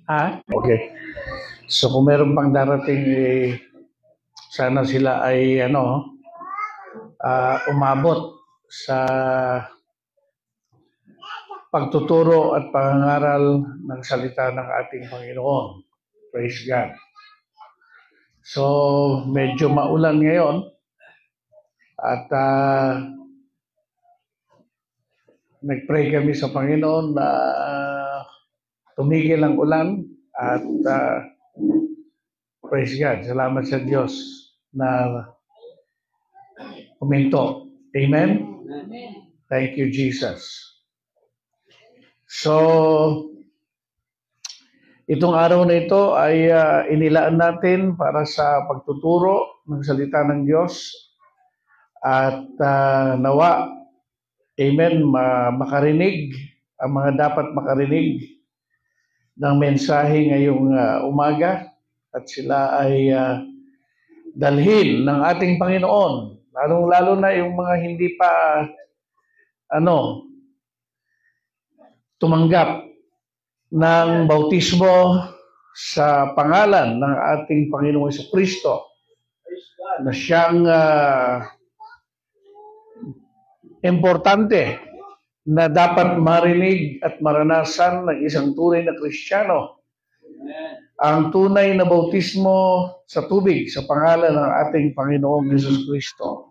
Okay. So kung meron pang darating, sana sila ay umabot sa pagtuturo at pangangaral ng salita ng ating Panginoon. Praise God. So medyo maulan ngayon at nag-pray kami sa Panginoon na tumigil ang ulan at praise God. Salamat sa Diyos na huminto. Amen? Thank you, Jesus. So, itong araw na ito ay inilaan natin para sa pagtuturo ng salita ng Diyos at nawa, amen, makarinig ang mga dapat makarinig ng mensahe ngayong umaga at sila ay dalhin ng ating Panginoon, lalong-lalo na yung mga hindi pa tumanggap ng bautismo sa pangalan ng ating Panginoong Jesucristo na siyang importante na dapat marinig at maranasan ng isang tunay na Kristiyano. Ang tunay na bautismo sa tubig sa pangalan ng ating Panginoong Jesucristo.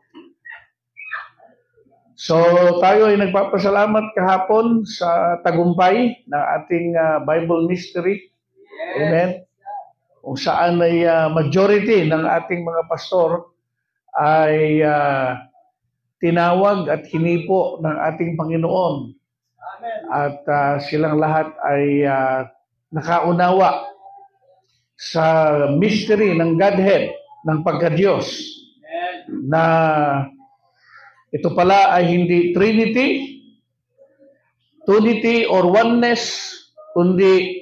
So tayo ay nagpapasalamat kahapon sa tagumpay ng ating Bible Mystery. Amen. Kung saan ay majority ng ating mga pastor ay tinawag at hinipo ng ating Panginoon. At silang lahat ay nakaunawa sa mystery ng Godhead, ng pagka-Diyos, na ito pala ay hindi Trinity, Unity or oneness, kundi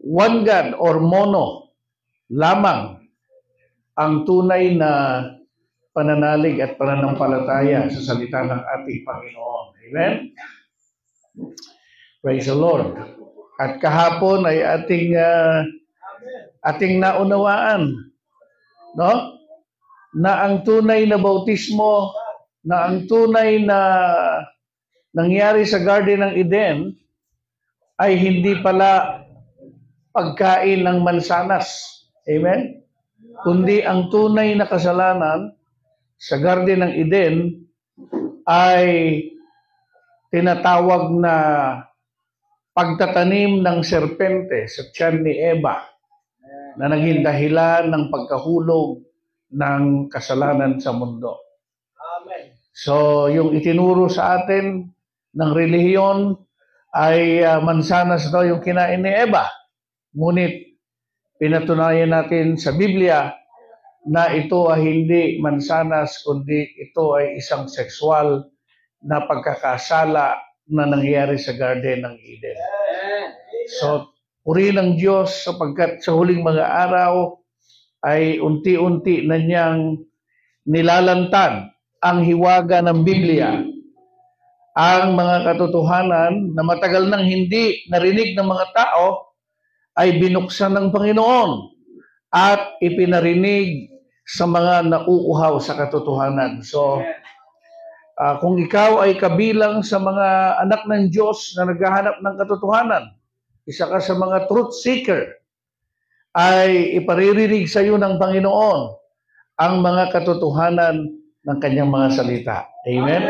one God or mono lamang ang tunay na pananalig at pananampalataya sa salita ng ating Panginoon. Amen? Praise the Lord. At kahapon ay ating naunawaan, no? Na ang tunay na bautismo, na ang tunay na nangyari sa Garden ng Eden ay hindi pala pagkain ng mansanas. Amen? Kundi ang tunay na kasalanan sa Garden ng Eden ay tinatawag na pagtatanim ng serpente sa tiyan ni Eva na naging dahilan ng pagkahulog ng kasalanan sa mundo. So, yung itinuro sa atin ng relihiyon ay mansanas daw yung kinain ni Eva. Ngunit, pinatunayan natin sa Biblia na ito ay hindi mansanas, kundi ito ay isang sexual na pagkakasala na nangyari sa Garden ng Eden. So, purihin ng Diyos sapagkat sa huling mga araw ay unti-unti na niyang nilalantad ang hiwaga ng Biblia, ang mga katotohanan na matagal nang hindi narinig ng mga tao ay binuksan ng Panginoon at ipinarinig sa mga nauuhaw sa katotohanan. So, kung ikaw ay kabilang sa mga anak ng Diyos na naghahanap ng katotohanan, isa ka sa mga truth seeker, ay iparirinig sa iyo ng Panginoon ang mga katotohanan ng kanyang mga salita. Amen?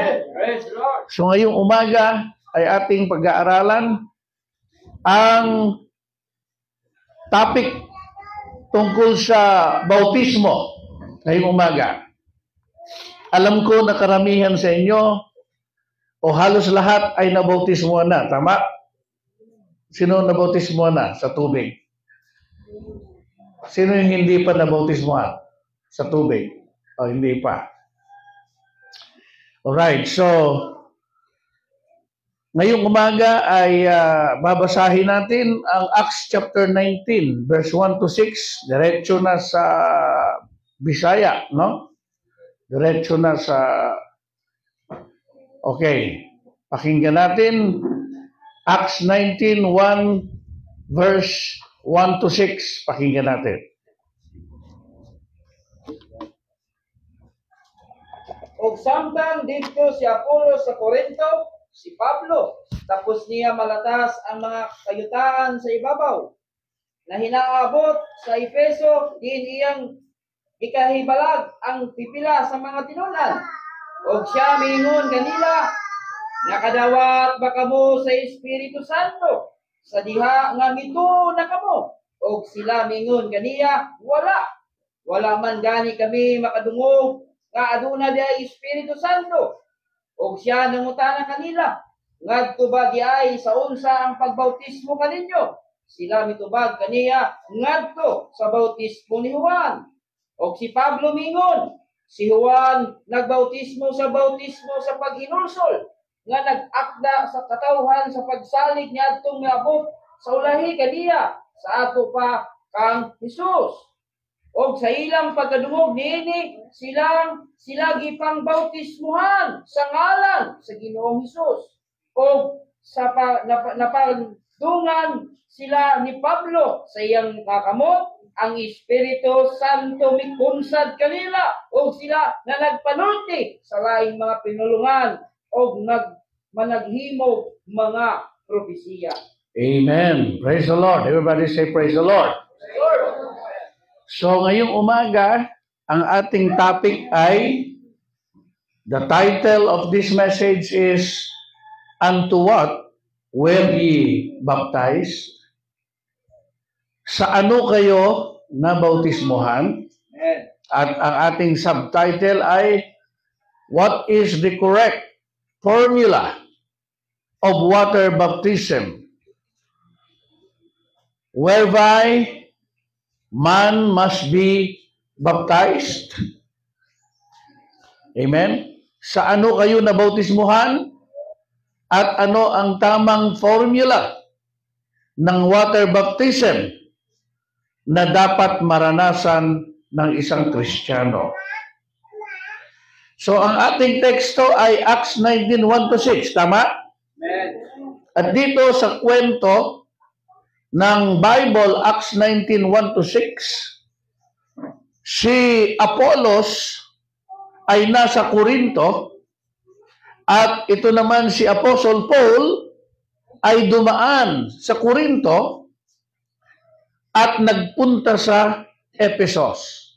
So ngayong umaga ay ating pag-aaralan ang topic tungkol sa bautismo ngayong umaga. Alam ko na karamihan sa inyo o halos lahat ay nabautismo na. Tama? Sino nabautismo na sa tubig? Sino yung hindi pa nabautismo sa tubig? O hindi pa? Alright, so ngayong umaga ay babasahin natin ang Acts chapter 19, verse 1 to 6. Diretso na sa Bisaya, no? Diretso na sa... Okay, pakinggan natin Acts 19:1 verse 1 to 6, pakinggan natin. O samtang dito si Apollo sa Corinto, si Pablo, tapos niya malatas ang mga kayutaan sa ibabaw, na hinaabot sa Efeso, din iyang ikahibalag ang pipila sa mga tinunan. O siya mingon kanila, nakadawat ba kamo sa Espiritu Santo, sa diha nga mito na kamo? O sila mingon kaniya, wala man gani kami makadungog, nga aduna di ay Espiritu Santo. O siya nangutana kanila, ngadto ba di ay sa unsa ang pagbautismo kaninyo? Sila mitubag kaniya, ngadto sa bautismo ni Juan. O si Pablo mingon, si Juan nagbautismo sa paghinulsol, nga nag-akda sa katawhan sa pagsalig niya atong miabot sa ulahi kaniya sa ato pa kang Hesus. O sa ilang pagkadungog niini, sila gipang bautismuhan sa ngalan sa Ginoong Hesus. O sa napagdungan sila ni Pablo sa iyang kakamot, ang Espiritu Santo mikunsad kanila, o sila na nagpanulti sa laing mga pinulungan, o managhimog mga propesiya. Amen. Praise the Lord. Everybody say praise the Lord. So ngayong umaga, ang ating topic ay, the title of this message is, Unto what were ye baptized? Sa ano kayo nabautismuhan? At ang ating subtitle ay, what is the correct formula of water baptism, whereby man must be baptized? Amen? Sa ano kayo nabautismuhan? At ano ang tamang formula ng water baptism na dapat maranasan ng isang Kristiyano? So, ang ating teksto ay Acts 19:1-6. Tama? Amen. At dito sa kwento ng Bible, Acts 19:1-6, si Apollos ay nasa Corinto, at ito naman si Apostle Paul ay dumaan sa Corinto at nagpunta sa Ephesus.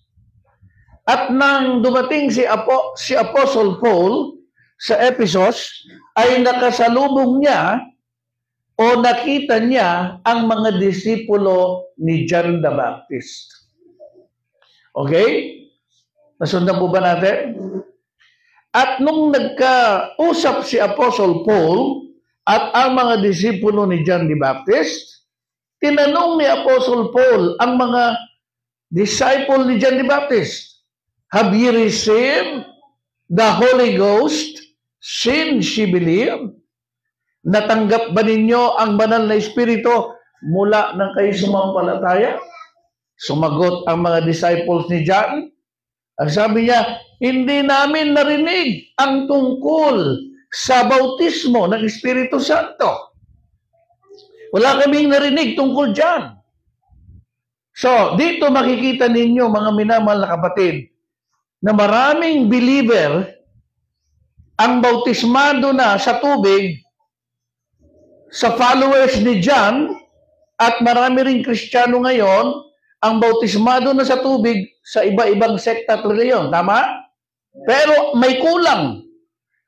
At nang dumating si Apostle Paul sa Ephesus, ay nakasalubong niya o nakita niya ang mga disipulo ni John the Baptist. Okay? Nasundan po ba natin? At nung nagkausap si Apostle Paul at ang mga disipulo ni John the Baptist, tinanong ni Apostle Paul ang mga disciple ni John the Baptist, have you received the Holy Ghost since you believe? Natanggap ba ninyo ang banal na Espiritu mula nang kayo sumampalataya? Sumagot ang mga disciples ni John. Ang sabi niya, hindi namin narinig ang tungkol sa bautismo ng Espiritu Santo. Wala kaming narinig tungkol dyan. So, dito makikita ninyo, mga minamahal na kapatid, na maraming believer ang bautismado na sa tubig sa followers ni John, at marami ring Kristiyano ngayon ang bautismado na sa tubig sa iba-ibang sekta at reliyon. Tama? Pero may kulang.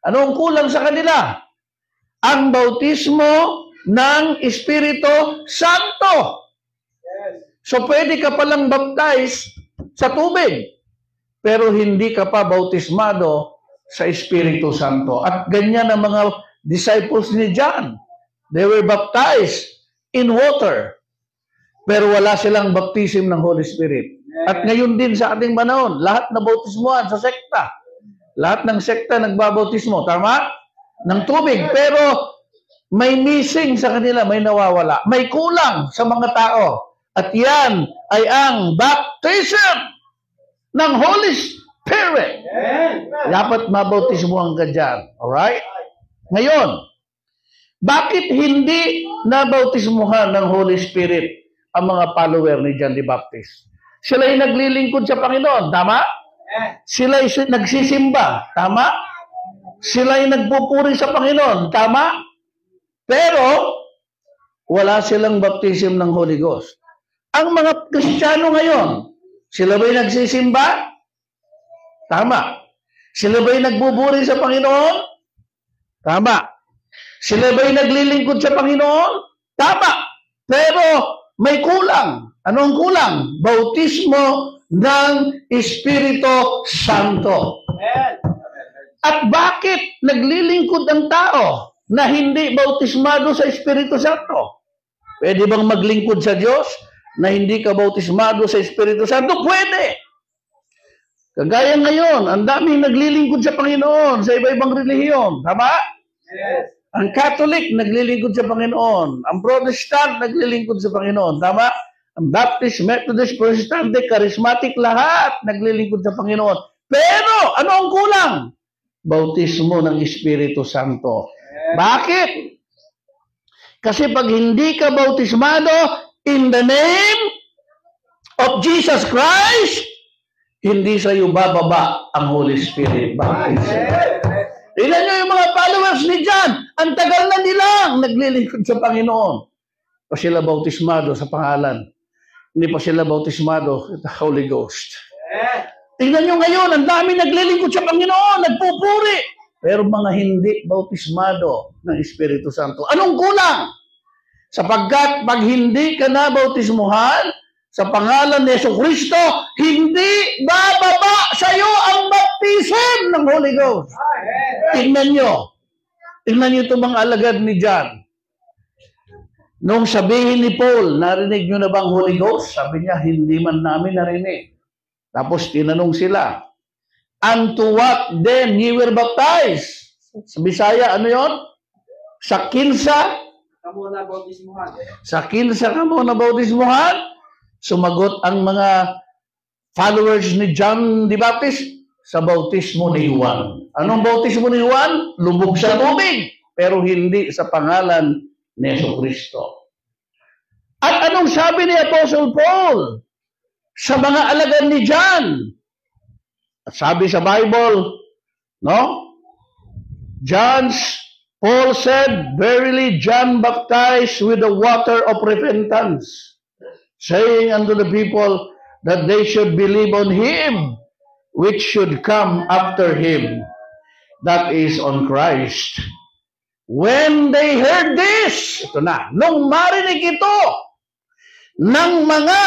Ano ang kulang sa kanila? Ang bautismo ng Espiritu Santo. So pwede ka palang baptize sa tubig, pero hindi ka pa bautismado sa Espiritu Santo. At ganyan ang mga disciples ni John. They were baptized in water, pero wala silang baptism ng Holy Spirit. At ngayon din sa ating panahon, lahat na bautismuhan sa sekta. Lahat ng sekta nagbabautismo, tama? Ng tubig. Pero may missing sa kanila, may nawawala. May kulang sa mga tao. At yan ay ang baptism ng Holy Spirit. Dapat mabautismuhan ka dyan. Alright? Ngayon, bakit hindi nabautismuhan ng Holy Spirit ang mga follower ni John the Baptist? Sila'y naglilingkod sa Panginoon, tama? Sila'y nagsisimba, tama? Sila'y nagpupuri sa Panginoon, tama? Pero, wala silang baptism ng Holy Ghost. Ang mga Kristiyano ngayon, sila ba'y nagsisimba? Tama. Sila ba'y nagbuburi sa Panginoon? Tama. Sila ba'y naglilingkod sa Panginoon? Tama. Pero may kulang. Ano ang kulang? Bautismo ng Espiritu Santo. At bakit naglilingkod ang tao na hindi bautismado sa Espiritu Santo? Pwede bang maglingkod sa Diyos na hindi ka bautismado sa Espiritu Santo? Pwede. Kagaya ngayon, ang daming naglilingkod sa Panginoon sa iba-ibang relihiyon. Tama? Yes. Ang Catholic, naglilingkod sa Panginoon. Ang Protestant, naglilingkod sa Panginoon. Tama? Ang Baptist, Methodist, Protestante, Charismatic, lahat naglilingkod sa Panginoon. Pero, ano ang kulang? Bautismo ng Espiritu Santo. Bakit? Kasi pag hindi ka bautismado in the name of Jesus Christ, hindi sa iyo bababa ang Holy Spirit. Tingnan nyo yung mga followers ni John. Ang tagal na nilang naglilingkod sa Panginoon. Pa sila bautismado sa pangalan. Hindi pa sila bautismado sa Holy Ghost. Tingnan nyo ngayon, ang dami naglilingkod sa Panginoon, nagpupuri. Pero mga hindi bautismado ng Espiritu Santo. Anong kulang? Sapagkat pag hindi ka na bautismuhan sa pangalan ni Jesucristo, hindi bababa sa iyo ang baptism ng Holy Ghost. Tingnan nyo. Tingnan nyo itong mga alagad ni John. Nung sabihin ni Paul, narinig nyo na bang Holy Ghost? Sabi niya, hindi man namin narinig. Tapos tinanong sila, unto what then ye were baptized? Sa Bisaya, ano yon? Sa kinsa? Kamu na bautismuhan. Sa kinsa kamo na bautismuhan? Sumagot ang mga followers ni John the Baptist, sa bautismo ni Juan. Anong bautismo ni Juan? Lubog sa tubig, pero hindi sa pangalan ni Jesucristo. At anong sabi ni Apostle Paul sa mga alagad ni John? At sabi sa Bible, no? Paul said, verily John baptized with the water of repentance, saying unto the people that they should believe on him which should come after him, that is on Christ. When they heard this, ito na, nung marinig ito ng mga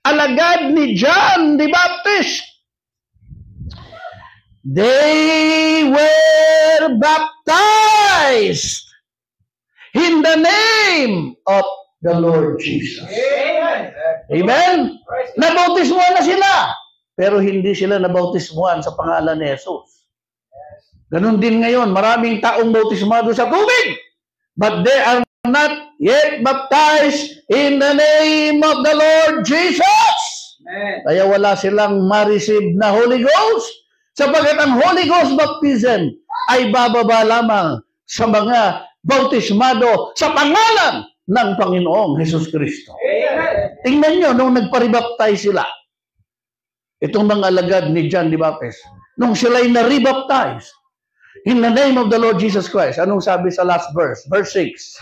alagad ni John the Baptist, they were baptized in the name of the Lord Jesus. Amen. Amen? Nabautismuhan na sila, pero hindi sila nabautismuhan sa pangalan ni Jesus. Ganon din ngayon, maraming taong bautismado sa tubig, but they are not yet baptized in the name of the Lord Jesus. Amen. Kaya wala silang ma-receive na Holy Ghost, sapagat ang Holy Ghost baptism ay bababa lamang sa mga bautismado sa pangalan ng Panginoong Hesus Kristo. Amen. Tingnan nyo, nung nagparibaptize sila, itong mga alagad ni John the Baptist, nung sila'y na-rebaptize in the name of the Lord Jesus Christ, anong sabi sa last verse? Verse 6.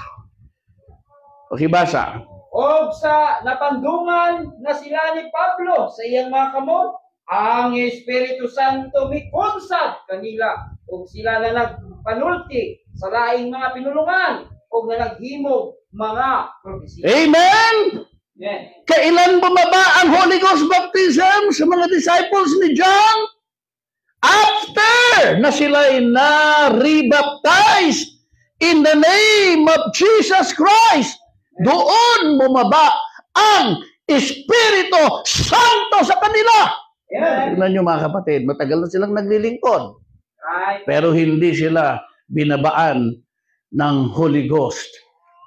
Pakibasa. O sa napandungan na sila ni Pablo sa iyang mga kamot, ang Espiritu Santo mikunsad kanila kung sila na nagpanulti sa laing mga pinulungan o na naghimog mga propesya. Amen! Amen. Kailan bumaba ang Holy Ghost baptism sa mga disciples ni John? After na sila'y na-rebaptized in the name of Jesus Christ, doon bumaba ang Espiritu Santo sa kanila. Amen. Tignan nyo mga kapatid, matagal na silang naglilingkod, Right. pero hindi sila binabaan ng Holy Ghost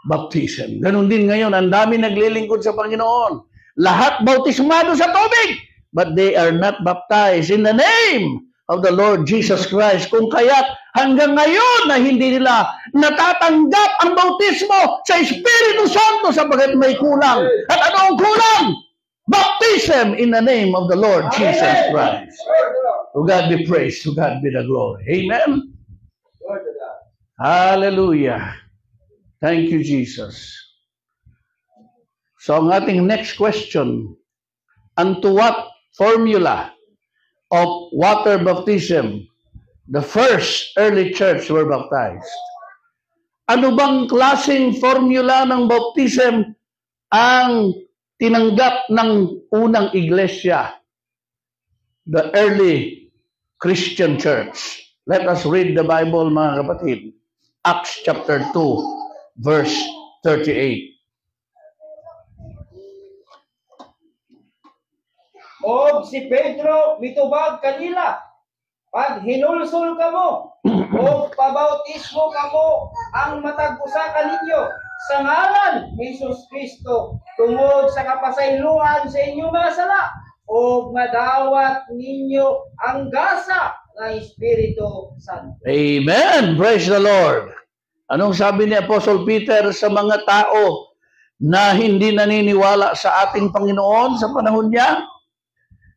baptism. Ganon din ngayon, ang dami naglilingkod sa Panginoon. Lahat bautismado sa tubig, but they are not baptized in the name of the Lord Jesus Christ. Kung kaya't hanggang ngayon na hindi nila natatanggap ang bautismo sa Espiritu Santo sapagat may kulang. At ano ang kulang? Baptism in the name of the Lord Jesus Christ. To God be praised, to God be the glory. Amen? Hallelujah. Thank you, Jesus. So ang ating next question, unto what formula of water baptism the first early church were baptized? Ano bang klaseng formula ng baptism ang tinanggap ng unang iglesia, the early Christian church? Let us read the Bible, mga kapatid. Acts chapter 2, verse 38. Og si Pedro mitubag kanila, pag hinulsol kamo, o pabautismo kamo ang matag usa kaninyo sa ngalan ni Jesus Kristo tungod sa kapasayloan sa inyong mga sala, o madawat ninyo ang gasa ng Espiritu Santo. Amen! Praise the Lord! Anong sabi ni Apostle Peter sa mga tao na hindi naniniwala sa ating Panginoon sa panahon niya?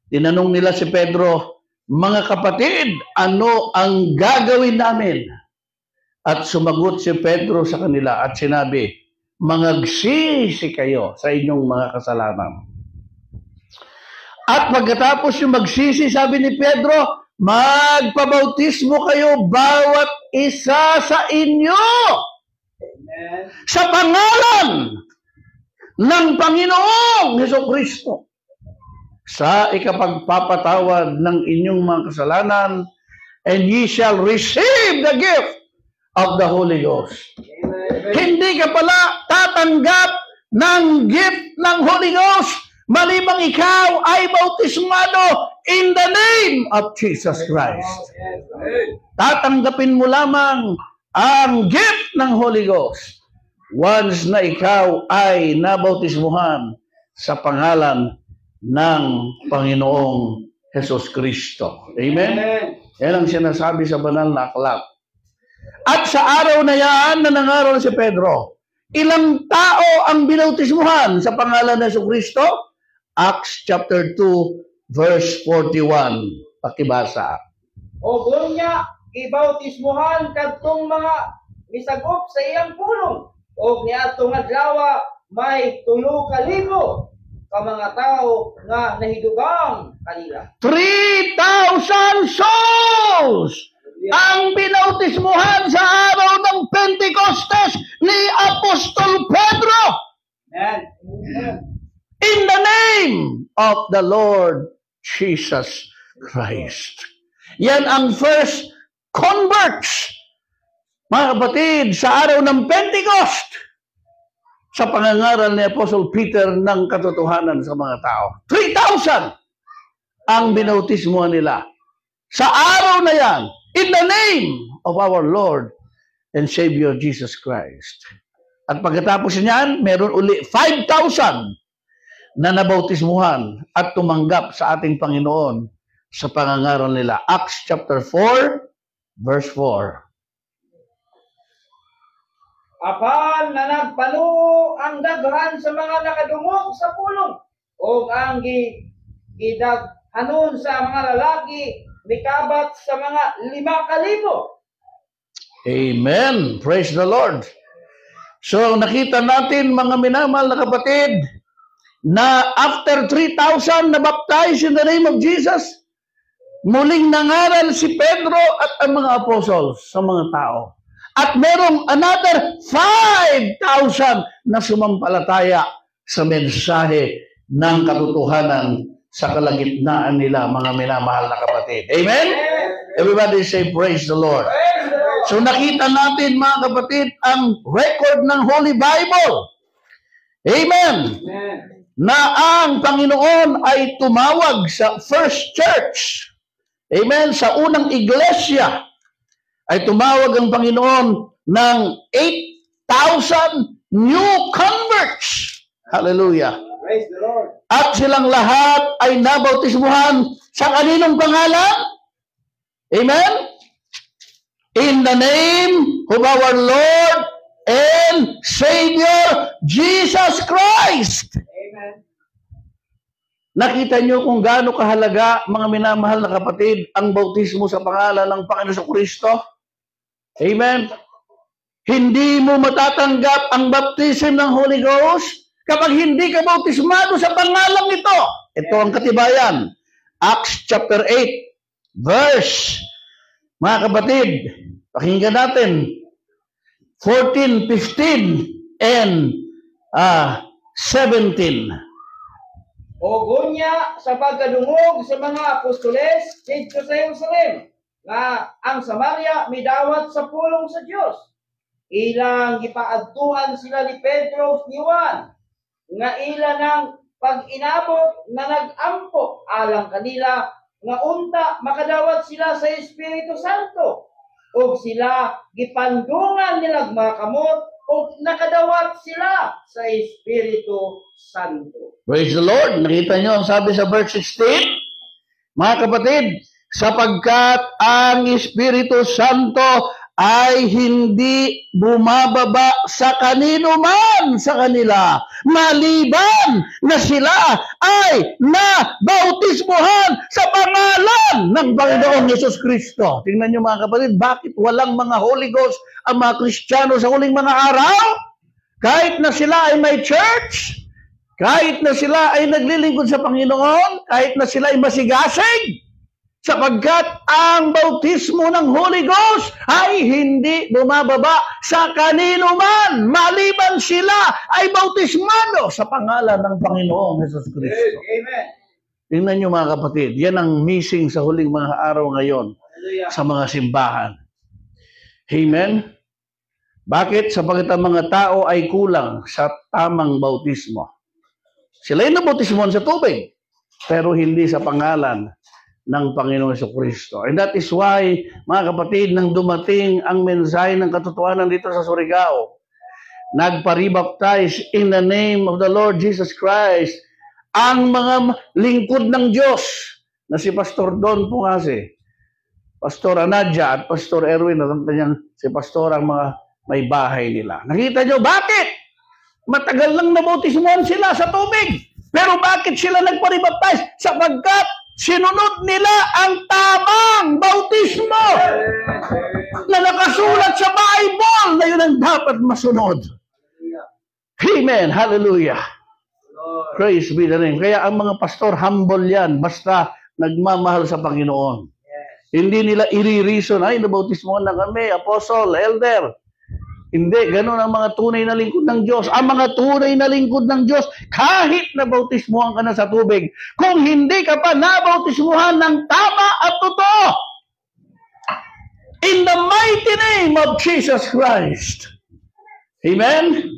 Tinanong nila si Pedro, mga kapatid, ano ang gagawin namin? At sumagot si Pedro sa kanila at sinabi, mangagsisi kayo sa inyong mga kasalanan. At pagkatapos yung magsisi, sabi ni Pedro, magpabautismo kayo bawat isa sa inyo. Amen. Sa pangalan ng Panginoong Hesukristo, sa ikapagpapatawad ng inyong mga kasalanan, and ye shall receive the gift of the Holy Ghost. Amen. Hindi ka pala tatanggap ng gift ng Holy Ghost malibang ikaw ay bautismado in the name of Jesus Christ. Tatanggapin mo lamang ang gift ng Holy Ghost once na ikaw ay nabautismuhan sa pangalan ng Panginoong Jesus Kristo. Amen? Yan ang sinasabi sa banal na aklat. At sa araw na yan na nangaral si Pedro, ilang tao ang binautismuhan sa pangalan ng Jesus Kristo? Acts chapter 2, verse 41. Pakibasa. O niya, ibautismuhan kadtong mga misagop sa iyang pulong. O niadtong adlaw may 3,000 ka mga tao nga nahidugang kanila. 3,000 souls ang binautismuhan sa araw ng Pentecostes ni Apostol Pedro. Amen. In the name of the Lord Jesus Christ. Yan ang first converts, mga kapatid, sa araw ng Pentecost, sa pangangaral ni Apostle Peter ng katotohanan sa mga tao. 3,000 ang binautismuhan nila. Sa araw na yan, in the name of our Lord and Savior Jesus Christ. At pagkatapos niyan, meron uli 5,000 na nabautismuhan at tumanggap sa ating Panginoon sa pangangaral nila. Acts chapter 4, verse 4. Apan na nagpanuo ang daghan sa mga nakadungog sa pulong, o ang gidaghanon sa mga lalaki mikabat sa mga 5,000. Amen. Praise the Lord. So nakita natin, mga minamahal na kapatid, na after 3,000 na baptized in the name of Jesus, muling nangaral si Pedro at ang mga apostles sa mga tao. At merong another 5,000 na sumampalataya sa mensahe ng katotohanan sa kalagitnaan nila, mga minamahal na kapatid. Amen? Everybody say, praise the Lord. So nakita natin, mga kapatid, ang record ng Holy Bible. Amen. Na ang Panginoon ay tumawag sa first church. Amen. Sa unang iglesia ay tumawag ang Panginoon ng 8,000 new converts. Hallelujah. Praise the Lord. At silang lahat ay nabautismuhan sa kaninong pangalan? Amen? In the name of our Lord and Savior, Jesus Christ. Amen. Nakita nyo kung gaano kahalaga, mga minamahal na kapatid, ang bautismo sa pangalan ng Panginoon Kristo? Amen? Hindi mo matatanggap ang baptism ng Holy Ghost kapag hindi ka bautismado sa pangalan nito. Ito ang katibayan. Acts chapter 8, verse, mga kapatid, pakinggan natin, 14, 15, and 17. O gunya sa pagkadungog sa mga apostoles dito sa Jerusalem, nga ang Samaria midawat sa pulong sa Dios. Ilang gipaadtuan sila ni Pedro ni Juan, nga ila ng pag-inabot na nag-ampo alang kanila nga unta makadawat sila sa Espiritu Santo. O sila gipandungan nila mga kamot o nakadawat sila sa Espiritu Santo. Praise the Lord. Nakita nyo ang sabi sa verse 16? Mga kapatid, sapagkat ang Espiritu Santo ay hindi bumababa sa kanino man sa kanila, maliban na sila ay nabautismuhan sa pangalan ng Panginoong Yesus Kristo. Tingnan nyo mga kapatid, bakit walang mga Holy Ghost ang mga Kristiyano sa huling mga araw? Kahit na sila ay may church, kahit na sila ay naglilingkod sa Panginoon, kahit na sila ay masigasig, sapagkat ang bautismo ng Holy Ghost ay hindi bumababa sa kanino man, maliban sila ay bautismado sa pangalan ng Panginoong Hesus Kristo. Amen. Tingnan nyo mga kapatid, yan ang missing sa huling mga araw ngayon Hallelujah. sa mga simbahan. Amen? Bakit? Sapagkat ang mga tao ay kulang sa tamang bautismo. Sila ay nabautismohan sa tubig, pero hindi sa pangalan ng Panginoong Jesucristo. And that is why, mga kapatid, nang dumating ang mensahe ng katotohanan dito sa Surigao, nagpa-rebaptize in the name of the Lord Jesus Christ ang mga lingkod ng Diyos na si Pastor Don Pungase, Pastor Anadja at Pastor Erwin, natanda niyan si Pastor ang mga may bahay nila. Nakita nyo, bakit? Matagal lang nabautismohan sila sa tubig. Pero bakit sila nagpa-rebaptize? Sapagkat sinunod nila ang tamang bautismo na nakasulat sa Bible na yun ang dapat masunod. Amen. Hallelujah. Praise be the name. Kaya ang mga pastor, humble yan. Basta nagmamahal sa Panginoon. Hindi nila i-reason, ay, nabautismohan na kami, apostle, elder. Hindi, ganun ang mga tunay na lingkod ng Diyos. Ang mga tunay na lingkod ng Diyos, kahit nabautismuhan ka na sa tubig, kung hindi ka pa nabautismuhan ng tama at totoo, in the mighty name of Jesus Christ, amen?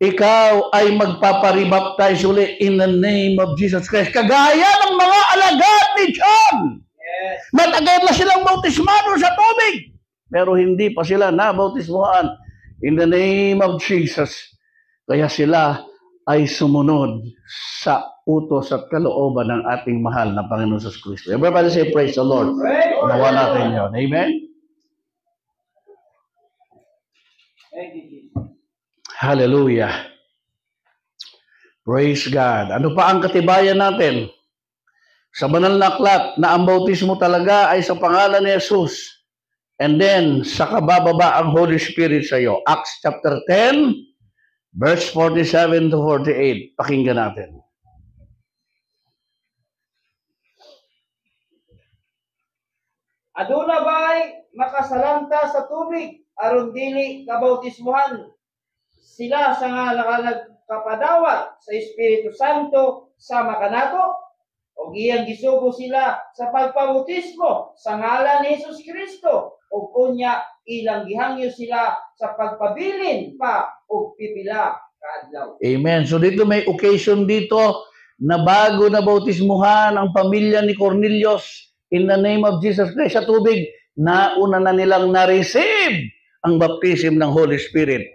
Ikaw ay magpaparibaptize uli in the name of Jesus Christ. Kagaya ng mga alagad ni John. Yes. Matagal na silang bautismado sa tubig, pero hindi pa sila nabautismuhan in the name of Jesus. Kaya sila ay sumunod sa utos at kalooban ng ating mahal na Panginoon Jesus Kristo. Everybody say, praise the Lord. Unawa natin yun. Amen? Hallelujah. Praise God. Ano pa ang katibayan natin? Sa banal na aklat na ang bautismo talaga ay sa pangalan ni Jesus. And then, sa kabababa ang Holy Spirit sa iyo. Acts chapter 10, verse 47 to 48. Pakinggan natin. Aduna ba'y makasalanta sa tubig, aron dili kabautismuhan sila sa nga nagkapadawat sa Espiritu Santo sa makanato? O iyang gisugo sila sa pagpabautismo sa ngalan ni Jesus Kristo, o kunya ilang gihangyo sila sa pagpabilin pa o pipila kaadlaw. Amen. So dito may occasion dito na bago na bautismuhan ang pamilya ni Cornelius in the name of Jesus Christ sa tubig, nauna na nilang na-receive ang baptism ng Holy Spirit.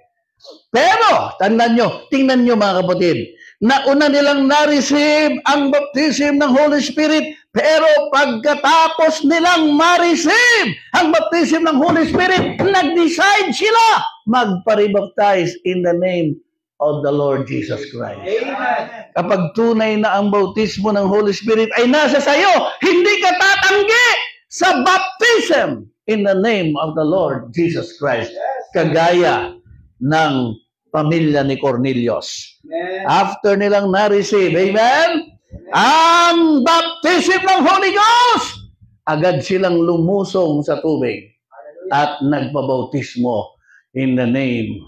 Pero, tingnan nyo mga kapatid, nauna nilang na-receive ang baptism ng Holy Spirit, pero pagkatapos nilang ma-receive ang baptism ng Holy Spirit, nag-decide sila magpa-rebaptize in the name of the Lord Jesus Christ. Amen. Kapag tunay na ang bautismo ng Holy Spirit ay nasa sayo, hindi ka tatanggi sa baptism in the name of the Lord Jesus Christ. Kagaya ng pamilya ni Cornelius. Amen. After nilang na-receive, amen? Ang baptism ng Holy Ghost, agad silang lumusong sa tubig at nagpabautismo in the name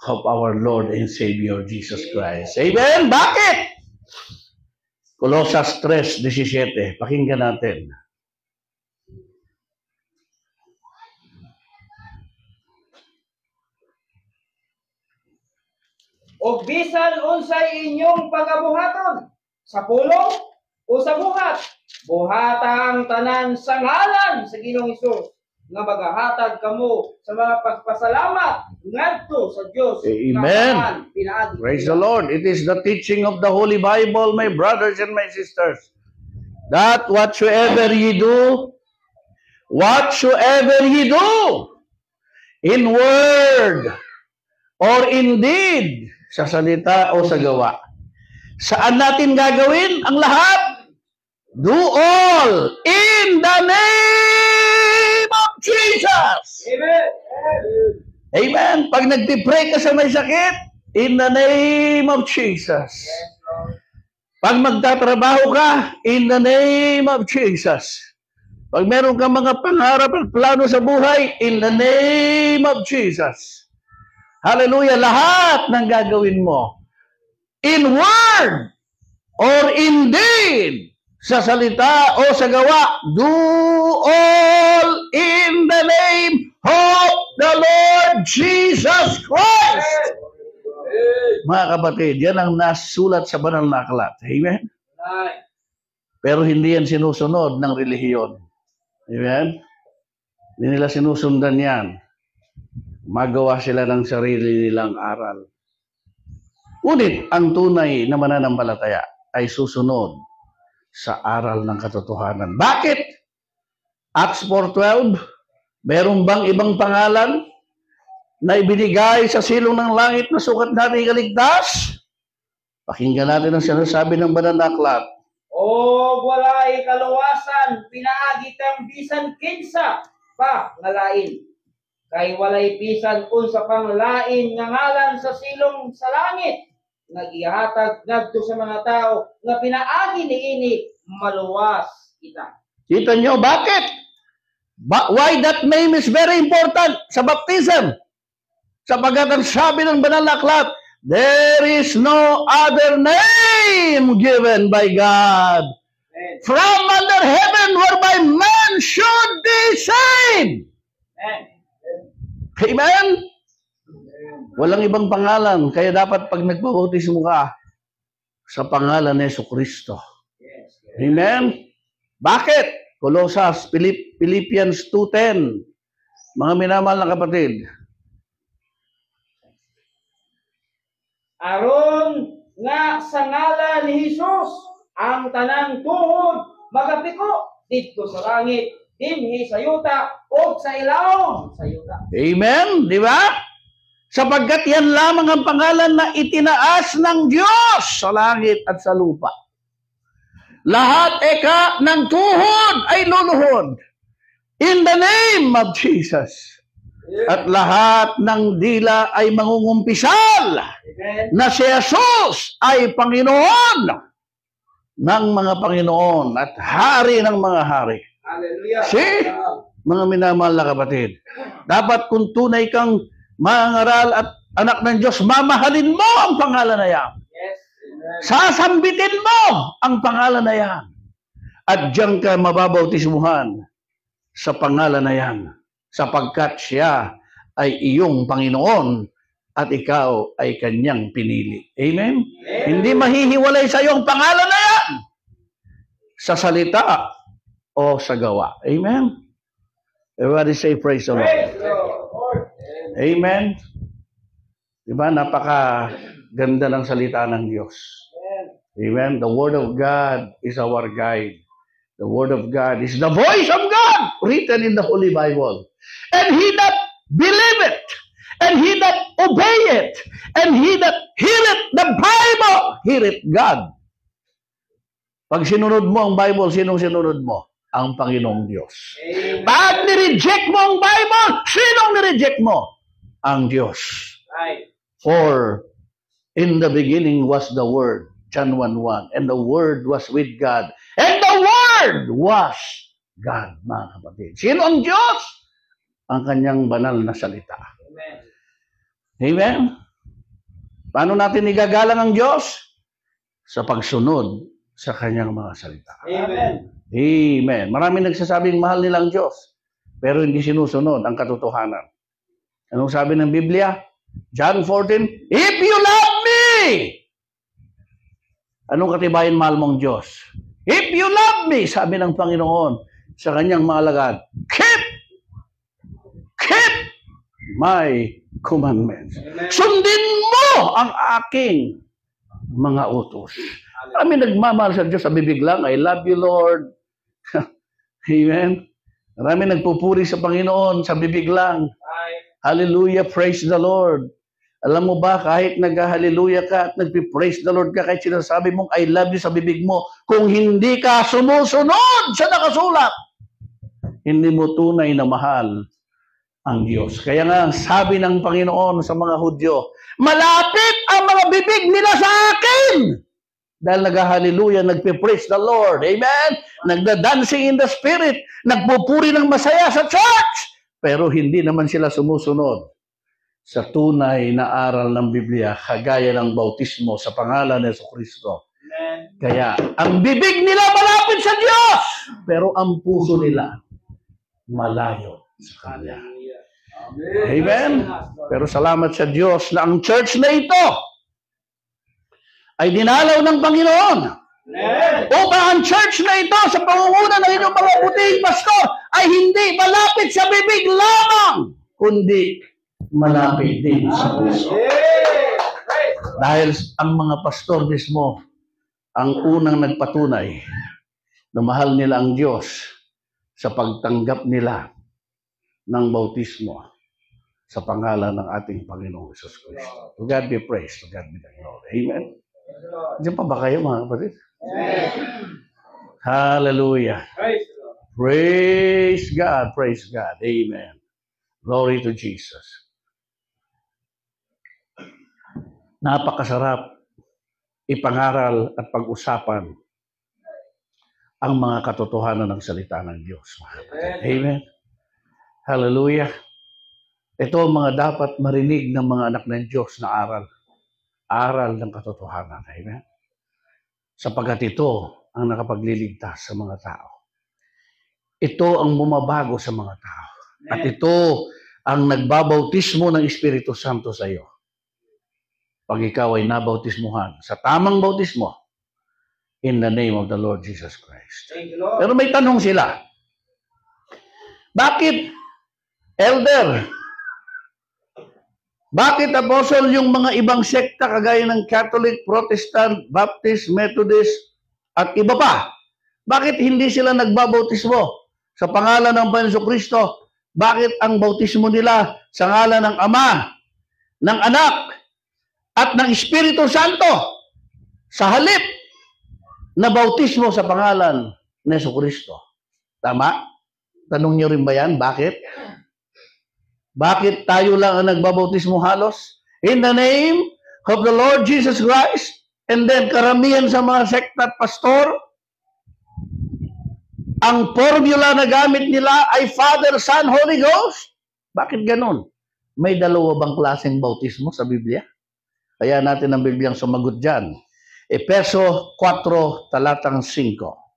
of our Lord and Savior Jesus Christ. Amen? Bakit? Colossus 3:17. Pakinggan natin. O bisan unsay inyong pagabuhaton sa pulong o sa buhat, buhatang tanan sa ngalan sa Ginoong Hesus nga magahatag kamo sa mga pagpasalamat ngadto sa Dios. Amen. Praise the Lord. It is the teaching of the Holy Bible, my brothers and my sisters, that whatsoever ye do, in word or in deed, sa salita o sa gawa. Saan natin gagawin ang lahat? Do all in the name of Jesus. Amen. Amen. Pag nagpipray ka sa may sakit, in the name of Jesus. Pag magtatrabaho ka, in the name of Jesus. Pag meron kang mga pangarap at plano sa buhay, in the name of Jesus. Hallelujah. Lahat ng gagawin mo, in word or in deed, sa salita o sa gawa, do all in the name of the Lord Jesus Christ. Mga kapatid, yan ang nasulat sa banal na aklat. Amen? Pero hindi yan sinusunod ng relihiyon. Amen? Hindi nila sinusundan yan. Magawa sila ng sarili nilang aral. Ngunit ang tunay na mananampalataya ay susunod sa aral ng katotohanan. Bakit? Acts 4:12, meron bang ibang pangalan na ibinigay sa silong ng langit na sukat natin ikaligtas? Pakinggan natin ang sinasabi ng banal na aklat. O wala kaluwasan, pinaagi kang bisan kinsa pa nga lain. Kay walay bisan unsa pang lain nga ngalan sa silong sa langit nga gihatag ngadto sa mga tao nga pinaagi niini maluwas kita. Kita nyo, bakit? Why that name is very important sa baptism? Sapagkat ang sabi ng banal na aklat, there is no other name given by God from under heaven whereby man should be saved. Amen? Walang ibang pangalan. Kaya dapat pag nagpabautismo ka, sa pangalan ni Jesucristo. Amen? Bakit? Colossus, Philippians 2:10. Mga minamahal na kapatid. Aron nga sa ngalan ni Jesus, ang tanang tuhod magapiko dito sa langit, dinhi sa yuta o sa ilawom sa yuta. Amen? Di ba? Sapagkat yan lamang ang pangalan na itinaas ng Diyos sa langit at sa lupa. Lahat ng tuhod ay luluhod in the name of Jesus. At lahat ng dila ay mangungumpisal na si Jesus ay Panginoon ng mga Panginoon at Hari ng mga Hari. Hallelujah. See? Mga minamahal na kapatid, dapat kung tunay kang mangaral at anak ng Diyos, mamahalin mo ang pangalan na yan. Yes. Sasambitin mo ang pangalan na yan. At diyan ka mababautismuhan sa pangalan na yan. Sapagkat siya ay iyong Panginoon at ikaw ay kanyang pinili. Amen? Amen. Hindi mahihiwalay sa iyo ang pangalan na yan. Sa salita o sa gawa. Amen? Everybody say praise the Lord. Praise the Lord. Amen. Diba? Napaka ganda ng salita ng Diyos. Amen. The Word of God is our guide. The Word of God is the voice of God written in the Holy Bible. And he that believeth, and he that obeyeth, and he that heareth the Bible, heareth God. Pag sinunod mo ang Bible, sinong sinunod mo? Ang Panginoong Diyos. Pag nireject mo ang Bible, sinong nireject mo? Ang Diyos. Right. For in the beginning was the Word, John 1:1, and the Word was with God, and the Word was God, mga kapatid. Sino ang Diyos? Ang kanyang banal na salita. Amen. Amen? Paano natin igagalang ang Diyos? Sa pagsunod sa kanyang mga salita. Amen. Amen. Marami nagsasabing mahal nila ang Diyos, pero hindi sinusunod ang katotohanan. Anong sabi ng Biblia? John 14, if you love me, anong katibayan mahal mong Diyos? If you love me, sabi ng Panginoon sa kanyang mga alagad, keep my commandments. Amen. Sundin mo ang aking mga utos. Kami nagmamahal sa Diyos sa bibig lang, I love you, Lord. Amen. Marami nagpupuri sa Panginoon sa bibig lang. Hallelujah, praise the Lord. Alam mo ba, kahit nag-hallelujah ka at nag-praise the Lord ka, kahit sinasabi mong I love you sa bibig mo, kung hindi ka sumusunod sa nakasulat, hindi mo tunay na mahal ang Diyos. Kaya nga, sabi ng Panginoon sa mga Hudyo, malapit ang mga bibig nila sa akin. Dahil nag-hallelujah, nagpe-praise the Lord. Amen? Nagda-dancing in the Spirit. Nagpupuri ng masaya sa church. Pero hindi naman sila sumusunod sa tunay na aral ng Biblia, kagaya ng bautismo sa pangalan ni Jesucristo. Kaya, ang bibig nila malapit sa Diyos, pero ang puso nila malayo sa Kanya. Amen? Pero salamat sa Diyos na ang church na ito ay dinalaw ng Panginoon. Upang ang church na ito sa pangunguna ng inyong mga puting pastor ay hindi malapit sa bibig lamang, kundi malapit din sa puso. Dahil ang mga pastor mismo ang unang nagpatunay na mahal nila ang Diyos sa pagtanggap nila ng bautismo sa pangalan ng ating Panginoong Hesus Kristo. To God be praised, to God be the glory. Amen? Diyan pa ba kayo, mga kapatid? Hallelujah. Praise God, praise God. Amen. Glory to Jesus. Napakasarap ipangaral at pag-usapan ang mga katotohanan ng salita ng Diyos. Amen. Hallelujah. Ito ang mga dapat marinig ng mga anak ng Diyos na aral. Aral ng katotohanan. Amen. Sapagat ito ang nakapagliligtas sa mga tao. Ito ang bumabago sa mga tao. At ito ang nagbabautismo ng Espiritu Santo sa iyo. Pag ikaw ay nabautismuhan sa tamang bautismo in the name of the Lord Jesus Christ. Pero may tanong sila. Bakit, Elder? Bakit, Apostle, yung mga ibang sekta kagaya ng Catholic, Protestant, Baptist, Methodist, at iba pa, bakit hindi sila nagbabautismo sa pangalan ng Panginoong Kristo? Bakit ang bautismo nila sa ngalan ng Ama, ng Anak, at ng Espiritu Santo sa halip na bautismo sa pangalan ng Jesucristo? Tama? Tanong niyo rin ba yan? Bakit? Bakit tayo lang ang nagbabautismo halos? In the name of the Lord Jesus Christ. And then karamihan sa mga sekta at pastor, ang formula na gamit nila ay Father, Son, Holy Ghost. Bakit ganun? May dalawa bang klaseng bautismo sa Biblia? Kaya natin ang Bibliang sumagot dyan. Efeso 4, talatang 5.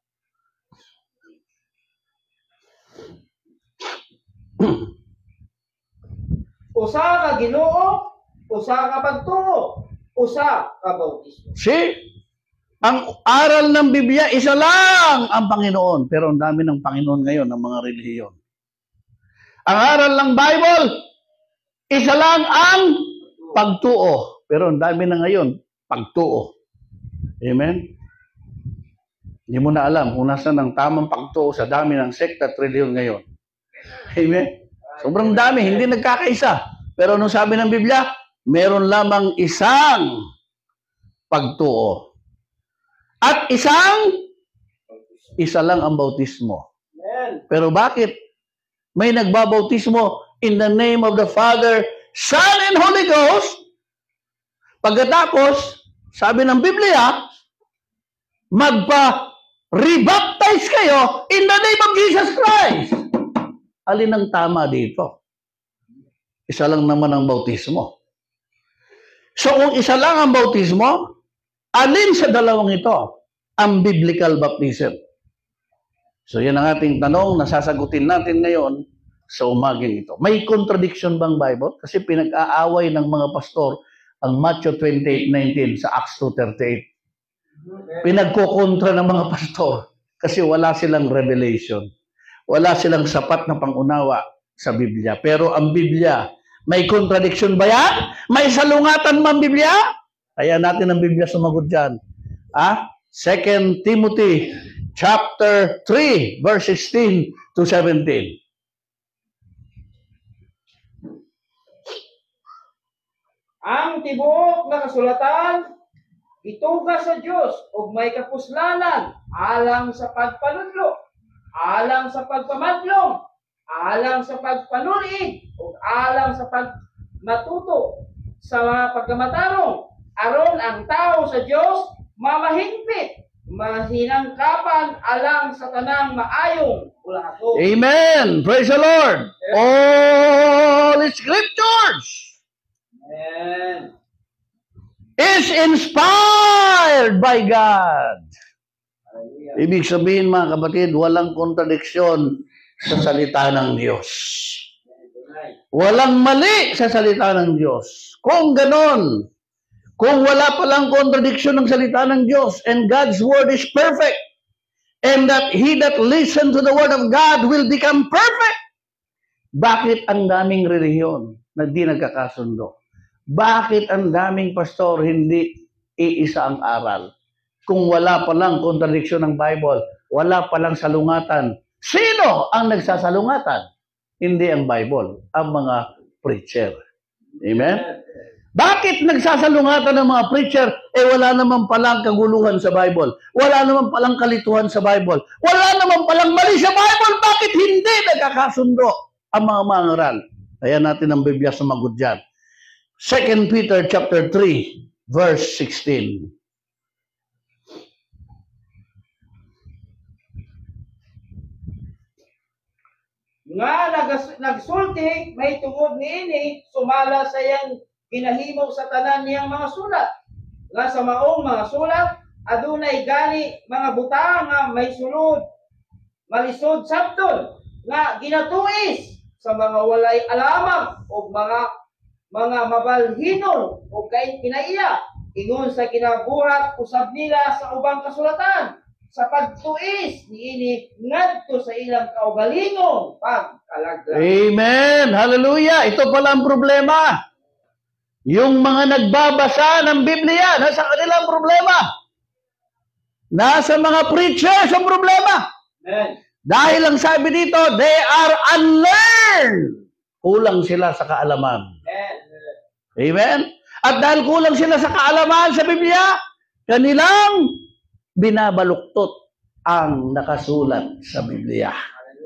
Usa ka Ginoo, usa ka pagtuo, usa ka bautismo. See? Ang aral ng Biblia, isa lang ang Panginoon. Pero ang dami ng Panginoon ngayon, ng mga relihiyon. Ang aral ng Bible, isa lang ang Pagtuo. Pero ang dami na ngayon, pagtuo. Amen? Hindi mo na alam kung nasa ng tamang pagtuo sa dami ng sekta at reliyon ngayon. Amen? Sobrang dami, hindi nagkakaisa. Pero anong sabi ng Biblia? Meron lamang isang pagtuo. At isa lang ang bautismo. Pero bakit? May nagbabautismo in the name of the Father, Son, and Holy Ghost. Pagkatapos, sabi ng Biblia, magpa-rebaptize kayo in the name of Jesus Christ. Alin ang tama dito? Isa lang naman ang bautismo. So kung isa lang ang bautismo, alin sa dalawang ito ang biblical baptism? So yan ang ating tanong na sasagutin natin ngayon sa umaging ito. May contradiction bang Bible? Kasi pinag-aaway ng mga pastor ang Matthew 28:19 sa Acts 2:38. Pinagkukontra ng mga pastor kasi wala silang revelation. Wala silang sapat na pangunawa sa Biblia. Pero ang Biblia, may contradiction ba yan? May salungatan ba ang Biblia? Kaya natin ang Biblia sumagot dyan. 2 Timothy chapter 3, verse 16 to 17. Ang tibuok na kasulatan, ituga sa Diyos ug may kapuslanan alang sa pagpanudlo, alang sa pagpamadlong, alang sa pagpanulig, ug alang sa pagmatuto sa mga pagkamatarong, aron ang tao sa Diyos mamahigpit, mahinangkapan alang sa tanang maayong ulahato. Amen! Praise the Lord! All Scriptures Amen. is inspired by God. Hallelujah. Ibig sabihin mga kapatid, walang kontradiksyon sa salita ng Diyos. Walang mali sa salita ng Diyos. Kung ganon, kung wala palang kontradiksyon ng salita ng Diyos, and God's word is perfect, and that he that listen to the word of God will become perfect, bakit ang daming relihiyon na di nagkakasundo? Bakit ang daming pastor hindi iisa ang aral? Kung wala palang kontradiksyon ng Bible, wala palang salungatan, sino ang nagsasalungatan? Hindi ang Bible, ang mga preacher. Amen? Bakit nagsasalungatan ng mga preacher? Wala naman palang kaguluhan sa Bible. Wala naman palang kalituhan sa Bible. Wala naman palang mali sa Bible. Bakit hindi nagkakasundo ang mga mangaral? Kaya natin ang Biblia sumagot dyan. 2 Peter chapter 3, verse 16. Nga nagsulti, may tungod niini, sumala sa iyang ginahimo sa tanan niyang mga sulat. Nga sa maong mga sulat, adunay gani mga butang nga may sulod, malisod sabton, nga ginatuis sa mga walay alamang o mga mabalhinol o kay kinaiya, ingon sa kinabuhat usab nila sa ubang kasulatan, sa pagtuis niini ngadto sa ilang kaugalingong pagkalaglag. Amen! Hallelujah! Ito pala ang problema. Yung mga nagbabasa ng Biblia, nasa kanilang problema. Nasa mga preachers ang problema. Amen. Dahil ang sabi dito, they are unlearned. Kulang sila sa kaalaman. Amen. Amen? At dahil kulang sila sa kaalaman sa Biblia, kanilang binabaluktot ang nakasulat sa Biblia.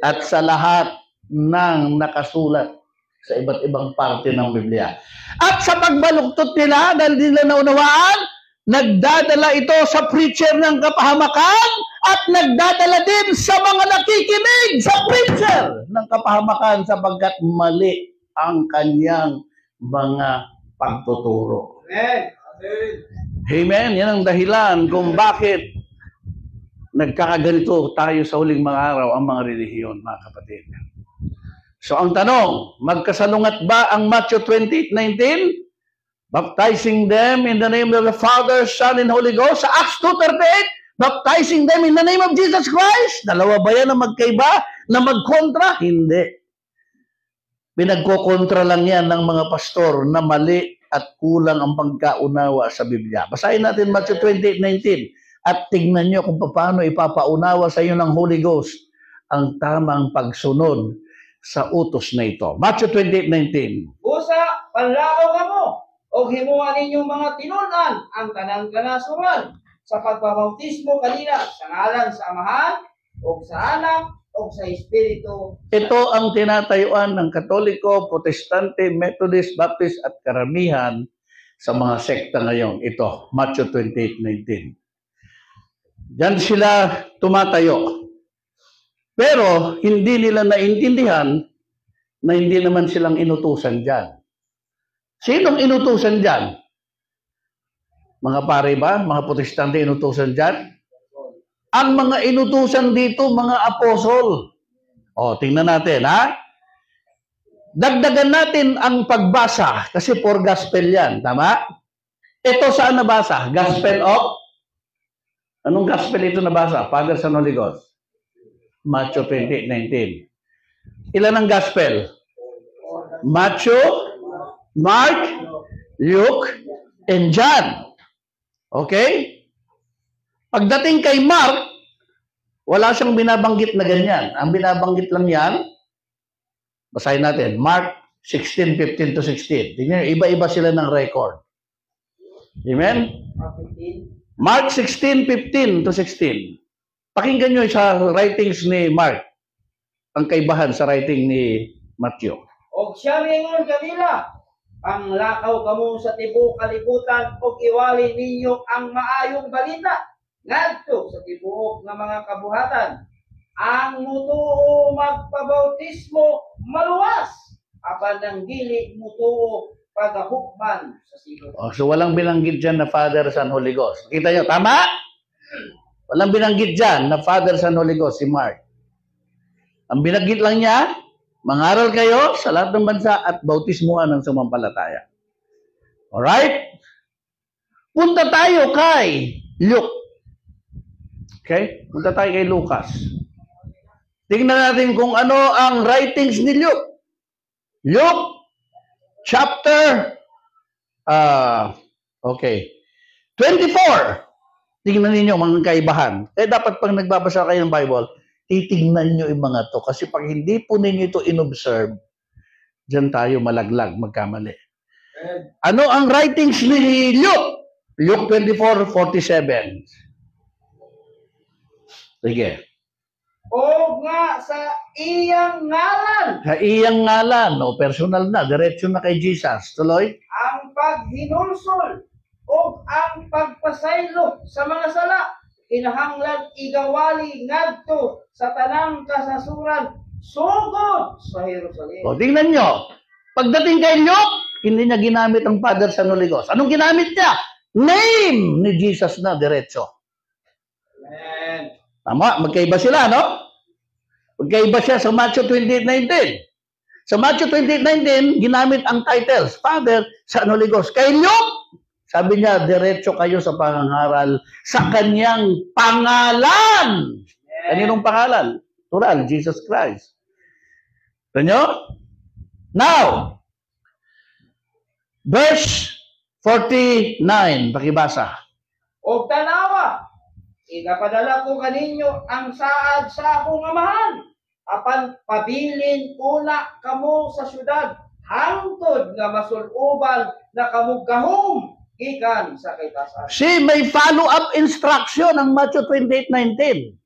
At sa lahat ng nakasulat sa iba't ibang parte ng Biblia. At sa pagbaluktot nila, dahil nila naunawaan, nagdadala ito sa preacher ng kapahamakan at nagdadala din sa mga nakikinig sa preacher ng kapahamakan sapagkat mali ang kanyang mga pagtuturo. Amen. Amen. Yan ang dahilan kung bakit nagkakaganito tayo sa huling mga araw ang mga relihiyon, mga kapatid. So ang tanong, magkasalungat ba ang Matthew 28:19? Baptizing them in the name of the Father, Son, and Holy Ghost. Sa Acts 2:38, baptizing them in the name of Jesus Christ. Dalawa ba yan na magkaiba? Na magkontra? Hindi. Pinagkokontra lang yan ng mga pastor na mali at kulang ang pagkaunawa sa Biblia. Basahin natin Matthew 28:19 at tingnan nyo kung paano ipapaunawa sa iyo ng Holy Ghost ang tamang pagsunod sa utos na ito. Matthew 28:19. Busa, panlakaw ka mo, o himuha ninyong mga tinunan ang tanang kanasuran sa pagpabautismo kanila sa ngalan sa Amahan, o sa Anak, o sa Espiritu. Ito ang tinatayuan ng Katoliko, Protestante, Methodist, Baptist at karamihan sa mga sekta ngayon. Ito, Matthew 28:19. Diyan sila tumatayo. Pero hindi nila naintindihan na hindi naman silang inutusan dyan. Sinong inutusan dyan? Mga pare ba? Mga Protestante inutusan dyan? Ang mga inutusan dito, mga apostol. O, tingnan natin, ha? Dagdagan natin ang pagbasa kasi for gospel yan, tama? Ito saan nabasa? Gospel of? Anong gospel ito nabasa? Father, Son, Holy Ghost. Matthew 28:19. Ilan ang gospel? Matthew, Mark, Luke, and John. Okay? Pagdating kay Mark, wala siyang binabanggit na ganyan. Ang binabanggit lang yan, basahin natin, Mark 16:15-16. Tingnan, iba-iba sila ng record. Amen? Mark 16:15-16. Pakinggan nyo sa writings ni Mark, ang kaibahan sa writing ni Matthew. O siya mingon kanila, ang lakaw kamo sa tibuok kalibutan o iwali ninyo ang maayong balita ngadto sa tibuok nga mga kabuhatan. Ang mutuo magpabautismo maluwas, apan ang dili mutuo pagahukman sa siguro. So walang binanggit dyan na Father, Son, Holy Ghost. Kita nyo, tama? Walang binanggit dyan na Father, Son, Holy Ghost, si Mark. Ang binanggit lang niya, mangaral kayo sa lahat ng bansa at bautismuhan ng sumampalataya. Alright? Punta tayo kay Luke. Okay? Punta tayo kay Lucas. Tingnan natin kung ano ang writings ni Luke. Luke chapter 24. Tingnan ninyo mga kaibahan. Dapat pag nagbabasa kayo ng Bible, titingnan nyo yung mga to. Kasi pag hindi po ninyo ito inobserve, dyan tayo malaglag, magkamali. Ano ang writings ni Luke? Luke 24:47. Sige. O nga sa iyang ngalan. Sa iyang ngalan, no, personal na, diretso na kay Jesus. Tuloy. Ang paghinulsol o ang pagpasaylo sa mga sala, kinahanglan igawali ngadto sa tanang kasasuran sugod sa Jerusalem. O, tingnan nyo. Pagdating kay Luke, hindi niya ginamit ang Father, Son, Holy Ghost. Anong ginamit niya? Name ni Jesus na diretso. Amen. Tama, magkaiba sila, no? Magkaiba siya sa Matthew 28:19. Sa Matthew 28:19, ginamit ang titles, Father, Son, Holy Ghost. Kay Luke, sabi niya, diretso kayo sa pangangaral sa kanyang pangalan. Kaninong pangalan? Tural, Jesus Christ. Tanyo? Now, verse 49, pakibasa. O tanawa, igapadala ko kaninyo ang saad sa akong amahan, apan pabilin una kamo sa syudad, hangtod nga masuluban na kamo gahom gikan sa kaitasan. See, may follow-up instruction ang Matthew 28:19.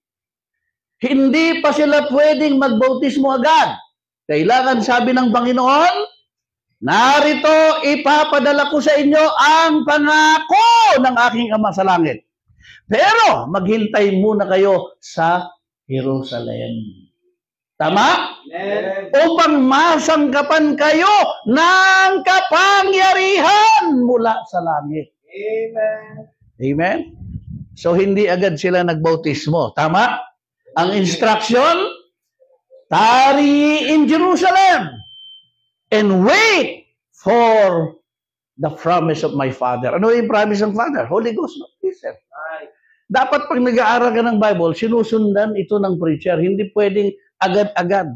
Hindi pa sila pwedeng magbautismo agad. Kailangan, sabi ng Panginoon, narito ipapadala ko sa inyo ang pangako ng aking Ama sa langit. Pero maghintay muna kayo sa Jerusalem. Tama? Amen. Upang masangkapan kayo ng kapangyarihan mula sa langit. Amen. Amen? So, hindi agad sila nagbautismo. Tama? Ang instruction, tarry in Jerusalem and wait for the promise of my Father. Ano yung promise ng Father? Holy Ghost baptism. Right. Dapat pag nag-aaral ka ng Bible, sinusundan ito ng preacher. Hindi pwedeng agad-agad.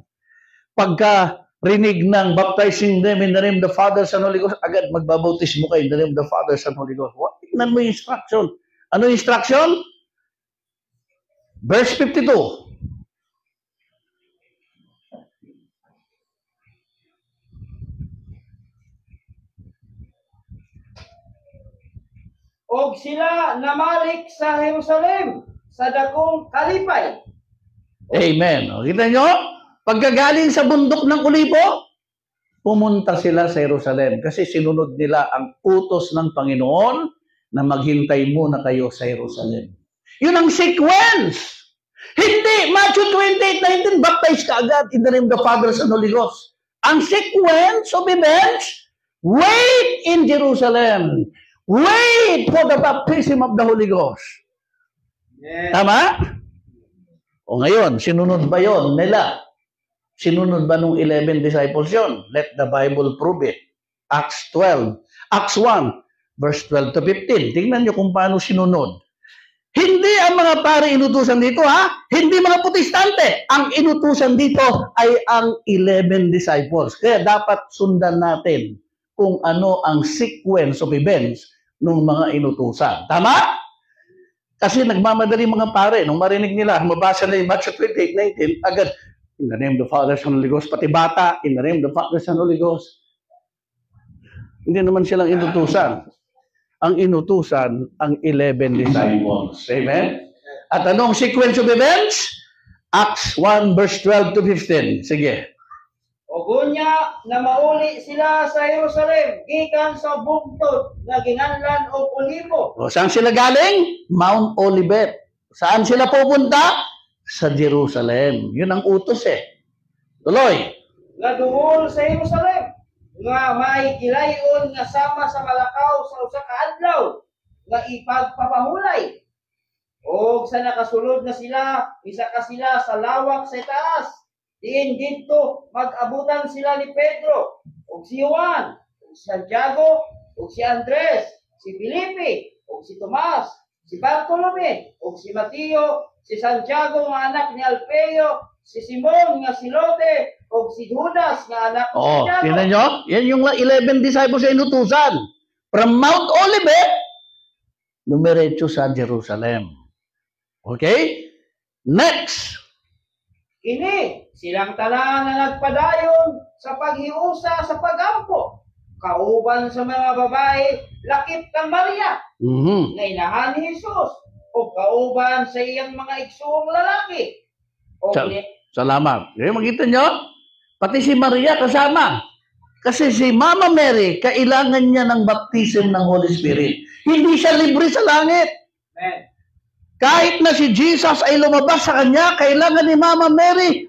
Pagka rinig ng baptizing them in the name of the Father, Son, Holy Ghost, agad magbabautismo kayo in the name of the Father, Son, Holy Ghost. Tingnan mo yung instruction. Ano yung instruction? Verse 52. Og sila namalik sa Jerusalem, sa dakong kalipay. Amen. O, kita nyo? Pagkagaling sa bundok ng Olibo, pumunta sila sa Jerusalem kasi sinunod nila ang utos ng Panginoon na maghintay muna kayo sa Jerusalem. Yun ang sequence. Hindi, Matthew 28:19, baptize ka agad in the name of the Father, Son, Holy Ghost. Ang sequence of events, wait in Jerusalem. Wait for the baptism of the Holy Ghost. Yes. Tama? O ngayon, sinunod ba yon nila? Sinunod ba nung 11 disciples yon? Let the Bible prove it. Acts 1, verse 12 to 15. Tingnan nyo kung paano sinunod. Hindi ang mga pare inutusan dito, ha? Hindi mga protestante. Ang inutusan dito ay ang 11 disciples. Kaya dapat sundan natin kung ano ang sequence of events ng mga inutusan. Tama? Kasi nagmamadali mga pare. Nung marinig nila, mabasa na yung Matthew 28:19, agad, in the name of the Father, Son, Holy Ghost, pati bata, in the name of the Father, Son, Holy Ghost. Hindi naman silang inutusan. Ang inutusan, ang 11 disciples. Amen? At anong sequence of events? Acts 1, verse 12 to 15. Sige. O gunya na mauli sila sa Jerusalem, gikan sa bugtod na ginganlan og Olibo. O, saan sila galing? Mount Olivet. Saan sila pupunta? Sa Jerusalem. Yun ang utos eh. Tuloy. Nga duol sa Jerusalem, nga may gilayon nga sama sa malakaw sa usa ka adlaw, nga ipagpapahulay. O sa nakasulod na sila, isa ka sila sa lawak sa taas. Diin dito mag-abutan sila ni Pedro, o si Juan, o si Santiago, o si Andres, si Felipe, o si Tomas, si Bartolome, o si Mateo, si Santiago nga anak ni Alfeo, si Simon nga si Lote, o si Judas nga anak ni Oh, Santiago. tingnan nyo? Yan yung 11 disciples sa inutusan. From Mount Olivet, dumiretso sa Jerusalem. Okay? Next. Kini, silang tanan na nagpadayon sa paghiusa sa pagampo. Kauban sa mga babae, lakip kang Maria, nga inahan ni Jesus, o kauban sa iyang mga igsuong lalaki. O Salamat. Eh, makita nyo? Pati si Maria kasama. Kasi si Mama Mary, kailangan niya ng baptism ng Holy Spirit. Hindi siya libre sa langit. Amen. Kahit na si Jesus ay lumabas sa kanya, kailangan ni Mama Mary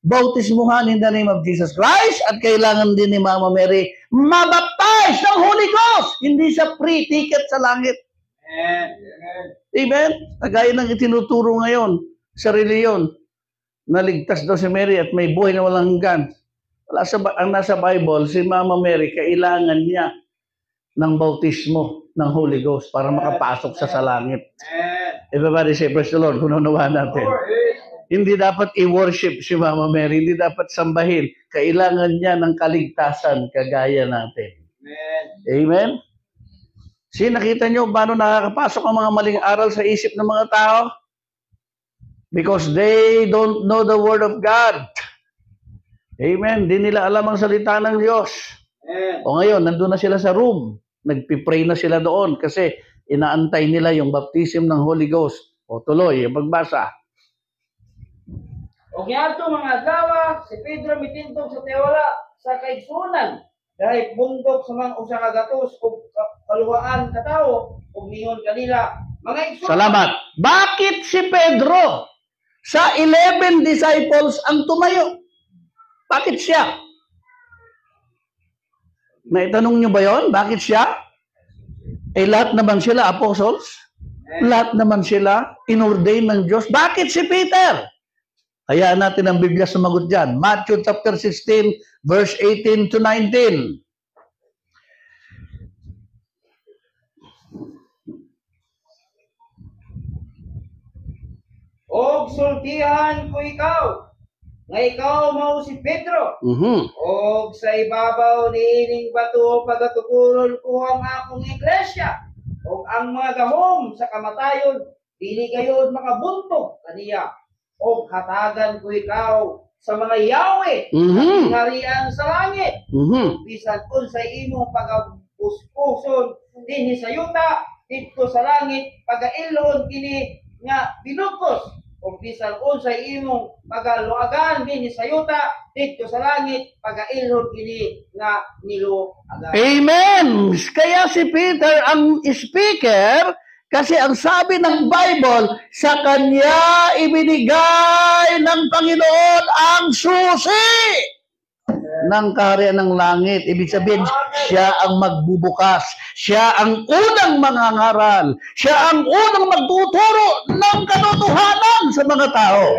bautismuhan in the name of Jesus Christ at kailangan din ni Mama Mary mabaptize ng Holy Ghost. Hindi siya free ticket sa langit. Amen. Amen? Kagaya ng itinuturo ngayon sa reliyon, naligtas daw si Mary at may buhay na walang hanggan. Ang nasa Bible, si Mama Mary, kailangan niya ng bautismo ng Holy Ghost para makapasok sa langit. Everybody say, praise the Lord, kung naunawaan natin. Hindi dapat i-worship si Mama Mary, hindi dapat sambahin. Kailangan niya ng kaligtasan kagaya natin. Amen. Amen? See, nakita niyo paano nakakapasok ang mga maling aral sa isip ng mga tao? Because they don't know the Word of God. Amen? Di nila alam ang salita ng Diyos. Amen. O ngayon, nandun na sila sa room. Nagpipray na sila doon kasi inaantay nila yung baptism ng Holy Ghost. O tuloy, magbasa. O giadto mga adlaw, si Pedro mitintog sa tiwala sa kaigsunan dahil bundok sa mga usa ka gatos o kaluhaan ka tawo ug mingon kanila mga igsunan. Salamat. Bakit si Pedro sa 11 disciples ang tumayo? Bakit siya? Naitanong nyo ba yon? Bakit siya? Eh lahat naman sila apostles. Lahat naman sila inordain ng Diyos. Bakit si Peter? Hayaan natin ang Biblia sumagot dyan. Matthew chapter 16, verse 18 to 19. Og sultihan ko ikaw, nga ikaw mao si Pedro. Og sa ibabaw niining bato pagatukuron ko ang akong iglesia. Og ang mga gahom sa kamatayon dili gayud makabuntog kaniya. Og hatagan ko ikaw sa mga yawe sa harian sa langit. Bisan unsay imong pagapuspuson dinhi sa yuta dito sa langit pagailhon kini nga binukos. O bisan unsay imong pagaluagan dinhi sa yuta dito sa langit pagailhon kini nga niluagan. Amen. Kaya si Peter ang speaker kasi ang sabi ng Bible, sa kanya ibinigay ng Panginoon ang susi ng kaharian ng langit. Ibig sabihin, siya ang magbubukas. Siya ang unang mangangaral. Siya ang unang magtuturo ng katotohanan sa mga tao.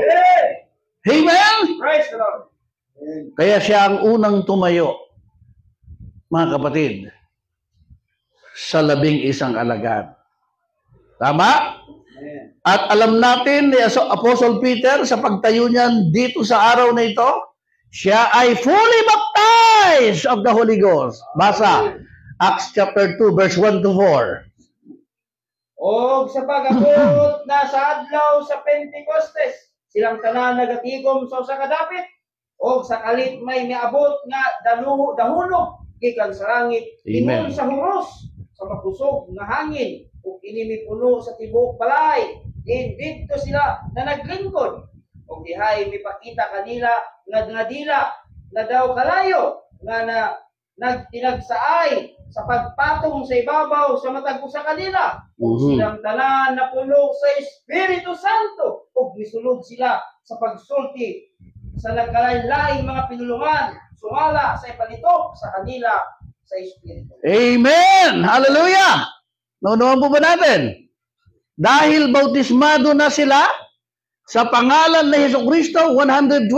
Amen? Praise the Lord. Kaya siya ang unang tumayo, mga kapatid, sa 11 alagad. Tama? At alam natin ni Apostle Peter sa pagtayo niyan dito sa araw na ito, siya ay fully baptized of the Holy Ghost. Basa, Acts chapter 2, verse 1 to 4. Og sa pag-abot na sa adlaw sa Pentecostes, silang tanan nagatigom sa usa ka dapit, og sa kalit may miabot nga dahulog gikan sa langit, ingon sa huros sa makusog nga hangin, ug ini puno sa tibuok balay. Dito sila na naglingkod. Og dihay mipakita kanila nga dila na daw kalayo nga nagtinagsaay sa pagpatong sa ibabaw sa matag usa kanila. Silang tanan na puno sa Espiritu Santo ug misulod sila sa pagsulti sa nagkalain-laing mga pinulungan sumala sa ipalitok sa kanila sa Espiritu. Amen! Hallelujah! Naunawan po ba natin? Dahil bautismado na sila sa pangalan ni Jesucristo, 120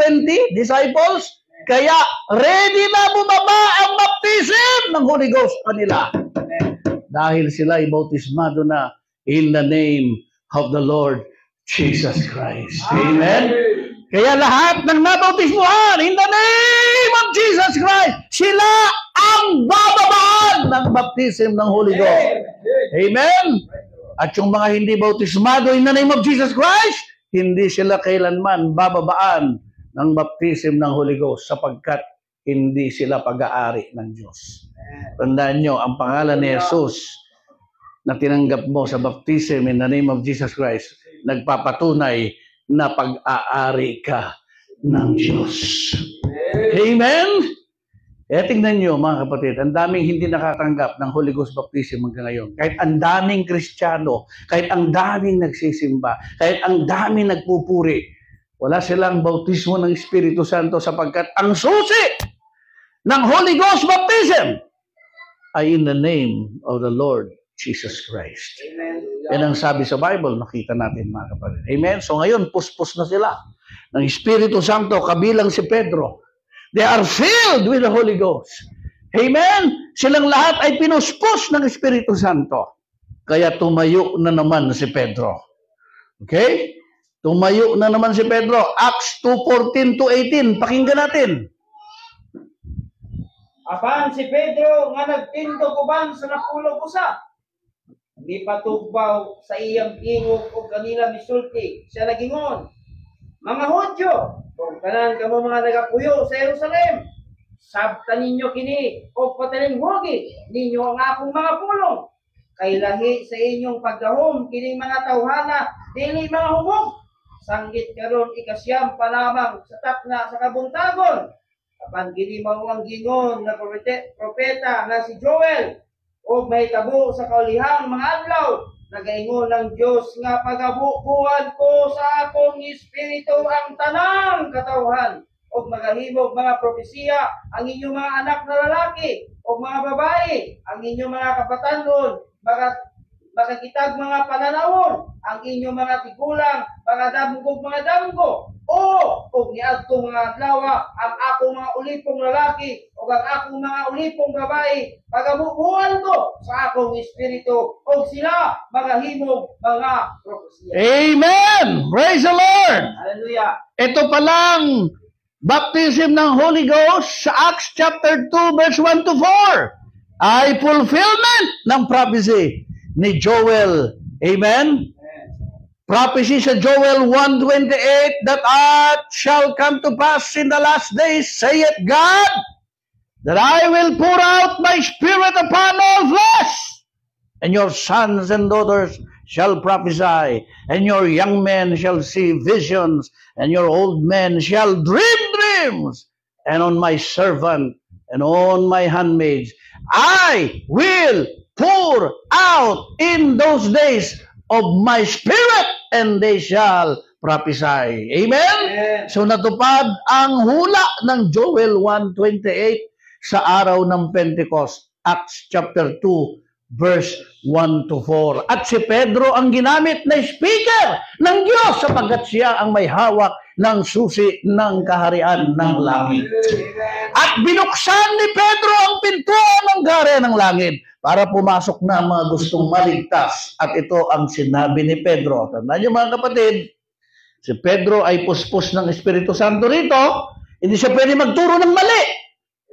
disciples, kaya ready na bumaba ang baptism ng Holy Ghost kanila. Dahil sila ay bautismado na in the name of the Lord Jesus Christ. Amen? Kaya lahat ng nabautismuhan in the name of Jesus Christ, sila ang bababaan ng baptism ng Holy Ghost. Amen? At yung mga hindi bautismado in the name of Jesus Christ, hindi sila kailanman bababaan ng baptism ng Holy Ghost sapagkat hindi sila pag-aari ng Diyos. Tandaan nyo, ang pangalan ni Jesus na tinanggap mo sa baptism in the name of Jesus Christ, nagpapatunay na pag-aari ka ng Diyos. Amen? Tingnan nyo mga kapatid, ang daming hindi nakatanggap ng Holy Ghost baptism hanggang ngayon. Kahit ang daming Kristiyano, kahit ang daming nagsisimba, kahit ang daming nagpupuri, wala silang bautismo ng Espiritu Santo sapagkat ang susi ng Holy Ghost baptism ay in the name of the Lord Jesus Christ. Amen. Yan ang sabi sa Bible, nakita natin mga kapatid. Amen? So ngayon, puspos na sila ng Espiritu Santo, kabilang si Pedro. They are filled with the Holy Ghost. Amen? Silang lahat ay pinuspos ng Espiritu Santo. Kaya tumayo na naman si Pedro. Okay? Tumayo na naman si Pedro. Acts 2:14 to 18. Pakinggan natin. Apan si Pedro nga nagtindog uban sa napulog usa. Di patugbaw sa iyang tingog o kanila misulti. Siya nagingon, mga Hudyo, kung tanan kamo mga nagapuyo sa Jerusalem, sabta ninyo kini o patalinghugi ninyo ang akong mga pulong. Kay lahi sa inyong pagdahom kining mga tawhana, dili mga humog. Sanggit karon ikasyam pa lamang sa takna sa kabuntagon. Apan gini mao ang gingon na propeta na si Joel, o may tabo sa kaulihang mga adlaw, nagaingon ng Diyos nga pagabubuhan ko sa akong espiritu ang tanang katawhan, o magahimog mga propesiya ang inyong mga anak na lalaki, o mga babae, ang inyong mga kapatanon, makakitag mga pananawon, ang inyong mga tigulang, mga damgog mga damgo, o niadtong mga adlaw ang akong mga ulipong lalaki o ang akong mga ulipong babae, pagabubuhan ko sa akong espiritu o sila magahimog mga propesya. Amen! Praise the Lord! Hallelujah! Ito palang baptism ng Holy Ghost sa Acts chapter 2 verse 1 to 4 ay fulfillment ng prophecy ni Joel. Amen? Prophecy sa Joel 1:28 that it shall come to pass in the last days, saith God, that I will pour out my spirit upon all flesh, and your sons and daughters shall prophesy, and your young men shall see visions, and your old men shall dream dreams. And on my servant and on my handmaids I will pour out in those days of my spirit, and they shall prophesy. Amen? So natupad ang hula ng Joel 1:28 sa araw ng Pentecost, Acts chapter 2, verse 1 to 4. At si Pedro ang ginamit na speaker ng Diyos sapagkat siya ang may hawak ng susi ng kaharian ng langit. At binuksan ni Pedro ang pintuan ng kaharian ng langit para pumasok na ang mga gustong maligtas. At ito ang sinabi ni Pedro. Tandaan niyo mga kapatid, si Pedro ay puspos ng Espiritu Santo rito. Hindi siya pwede magturo ng mali.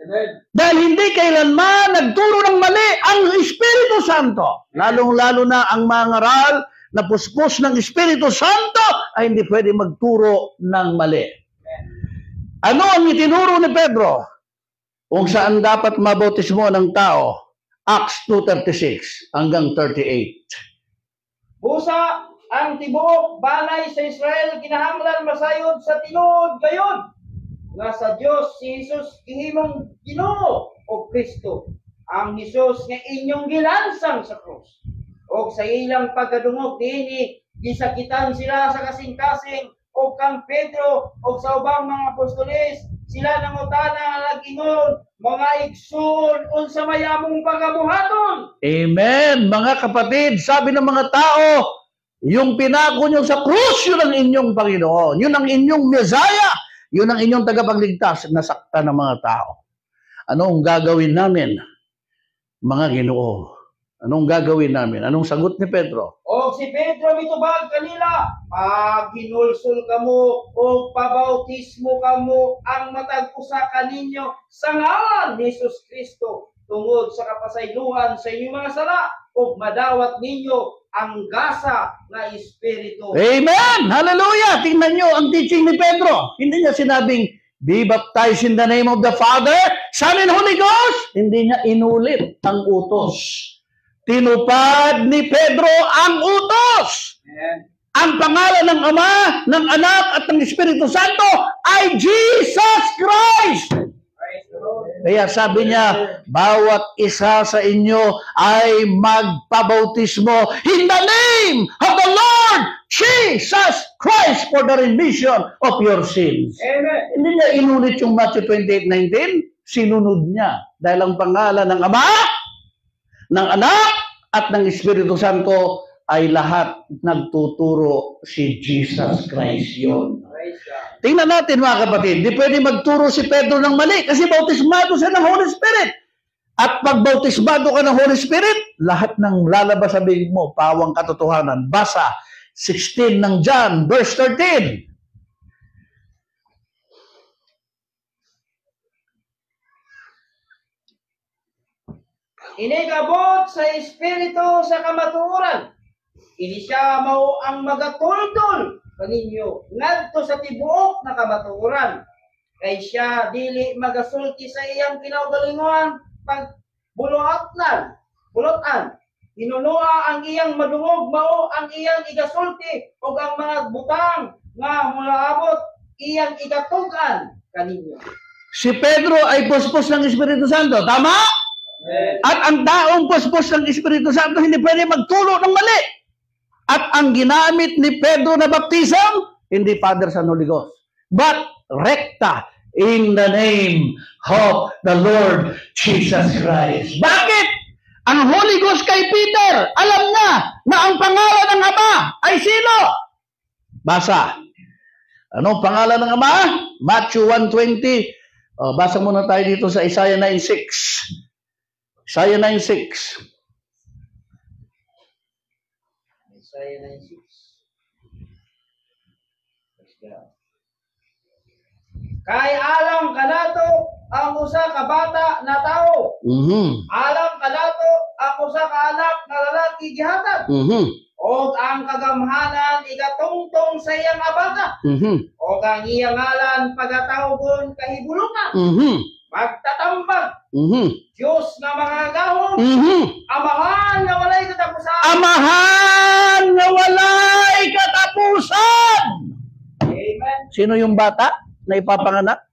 Amen. Dahil hindi kailanman nagturo ng mali ang Espiritu Santo. Lalong-lalo na ang mga ngaral na puspos ng Espiritu Santo ay hindi pwede magturo ng mali. Ano ang itinuro ni Pedro? Kung saan dapat mabautismo ng tao? Acts 2:36 hanggang 38. Busa ang tibuok balay sa Israel kinahanglan masayod sa tinuod gayon nga sa Dios si Jesus gihimong Ginoo o Kristo, ang Hesus nga inyong gilansang sa krus. O sa ilang pagkadungog dinhi gisakitan sila sa kasing-kasing o kang Pedro o sa ubang mga apostoles sila nangutana nga nag-ingon, mga igsoon unsa may among pagabuhaton. Amen. Mga kapatid, sabi ng mga tao, yung pinako nyo sa krus, yun ang inyong Panginoon. Yun ang inyong Messiah. Yun ang inyong tagapagligtas na sakta ng mga tao. Anong gagawin namin, mga Ginoo? Anong gagawin namin? Anong sagot ni Pedro? O si Pedro mitubag kanila, pag hinulsol kamo o pabautismo kamo ang matag usa kaninyo sa ngalan ni Jesus Kristo tungod sa kapasaylohan sa inyong mga sala o madawat ninyo ang gasa na Espiritu. Amen! Hallelujah! Tingnan nyo ang teaching ni Pedro. Hindi niya sinabing, be baptized in the name of the Father, Son, and Holy Ghost. Hindi niya inulit ang utos. Tinupad ni Pedro ang utos. Amen. Ang pangalan ng Ama, ng Anak, at ng Espiritu Santo ay Jesus Christ. Kaya sabi niya, bawat isa sa inyo ay magpabautismo in the name of the Lord Jesus Christ for the remission of your sins. Amen. Hindi niya inulit yung Matthew 28:19, sinunod niya. Dahil ang pangalan ng Ama, ng Anak, at ng Espiritu Santo ay lahat nagtuturo si Jesus Christ yun. Tingnan natin mga kapatid, di pwede magturo si Pedro ng mali kasi bautismado siya ng Holy Spirit. At pag bautismado ka ng Holy Spirit, lahat ng lalabas sa bibig mo, pawang katotohanan. Basa 16 ng John, verse 13. Inigabot sa Espiritu sa kamatuoran. Ini siya mao ang magatultol kaninyo ngadto sa tibuok na kamatuoran. Kay siya dili magasulti sa iyang kinaugalingon pag bulotan. Hinunua ang iyang madungog mao ang iyang igasulti ug ang mga butang nga mulaabot iyang igatugan kaninyo. Si Pedro ay puspos ng Espiritu Santo, tama? At ang taong puspos ng Espiritu Santo hindi pwede magturo ng mali. At ang ginamit ni Pedro na baptism, hindi Father, Son, Holy Ghost, but recta in the name of the Lord Jesus Christ. Bakit? Ang Holy Ghost kay Peter, alam niya na ang pangalan ng Ama ay sino? Basa. Anong pangalan ng Ama? Matthew 1:20. Basa muna tayo dito sa Isaiah 9:6. Isaiah 9:6. Isaiah 9:6. Let's go. Kay alam kanato ang usa ka bata na tao. Alam kanato ang usa ka anak na lalaki gihatag. O ang kagamhanan igatungtong sa iyang abata. O ang iyang ngalan pagatawgon kahibulukan. Magtatambag. Diyos nga mga gahom. Amahan nga walay katapusan. Amahan nga walay katapusan. Amen. Sino yung bata na ipapanganak?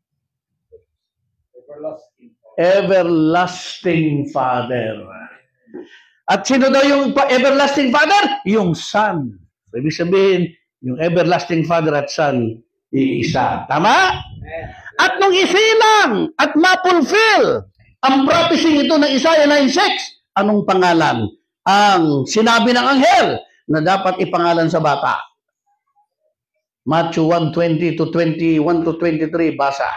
Everlasting Father. At sino daw yung everlasting Father? Yung Son. So, ibig sabihin, yung everlasting Father at Son, iisa. Tama? At nung isilang at ma-fulfill ang prophecy ito ng Isaiah 9:6, anong pangalan? Ang sinabi ng anghel na dapat ipangalan sa bata. Matthew 1:20 to 21 to 23, basa.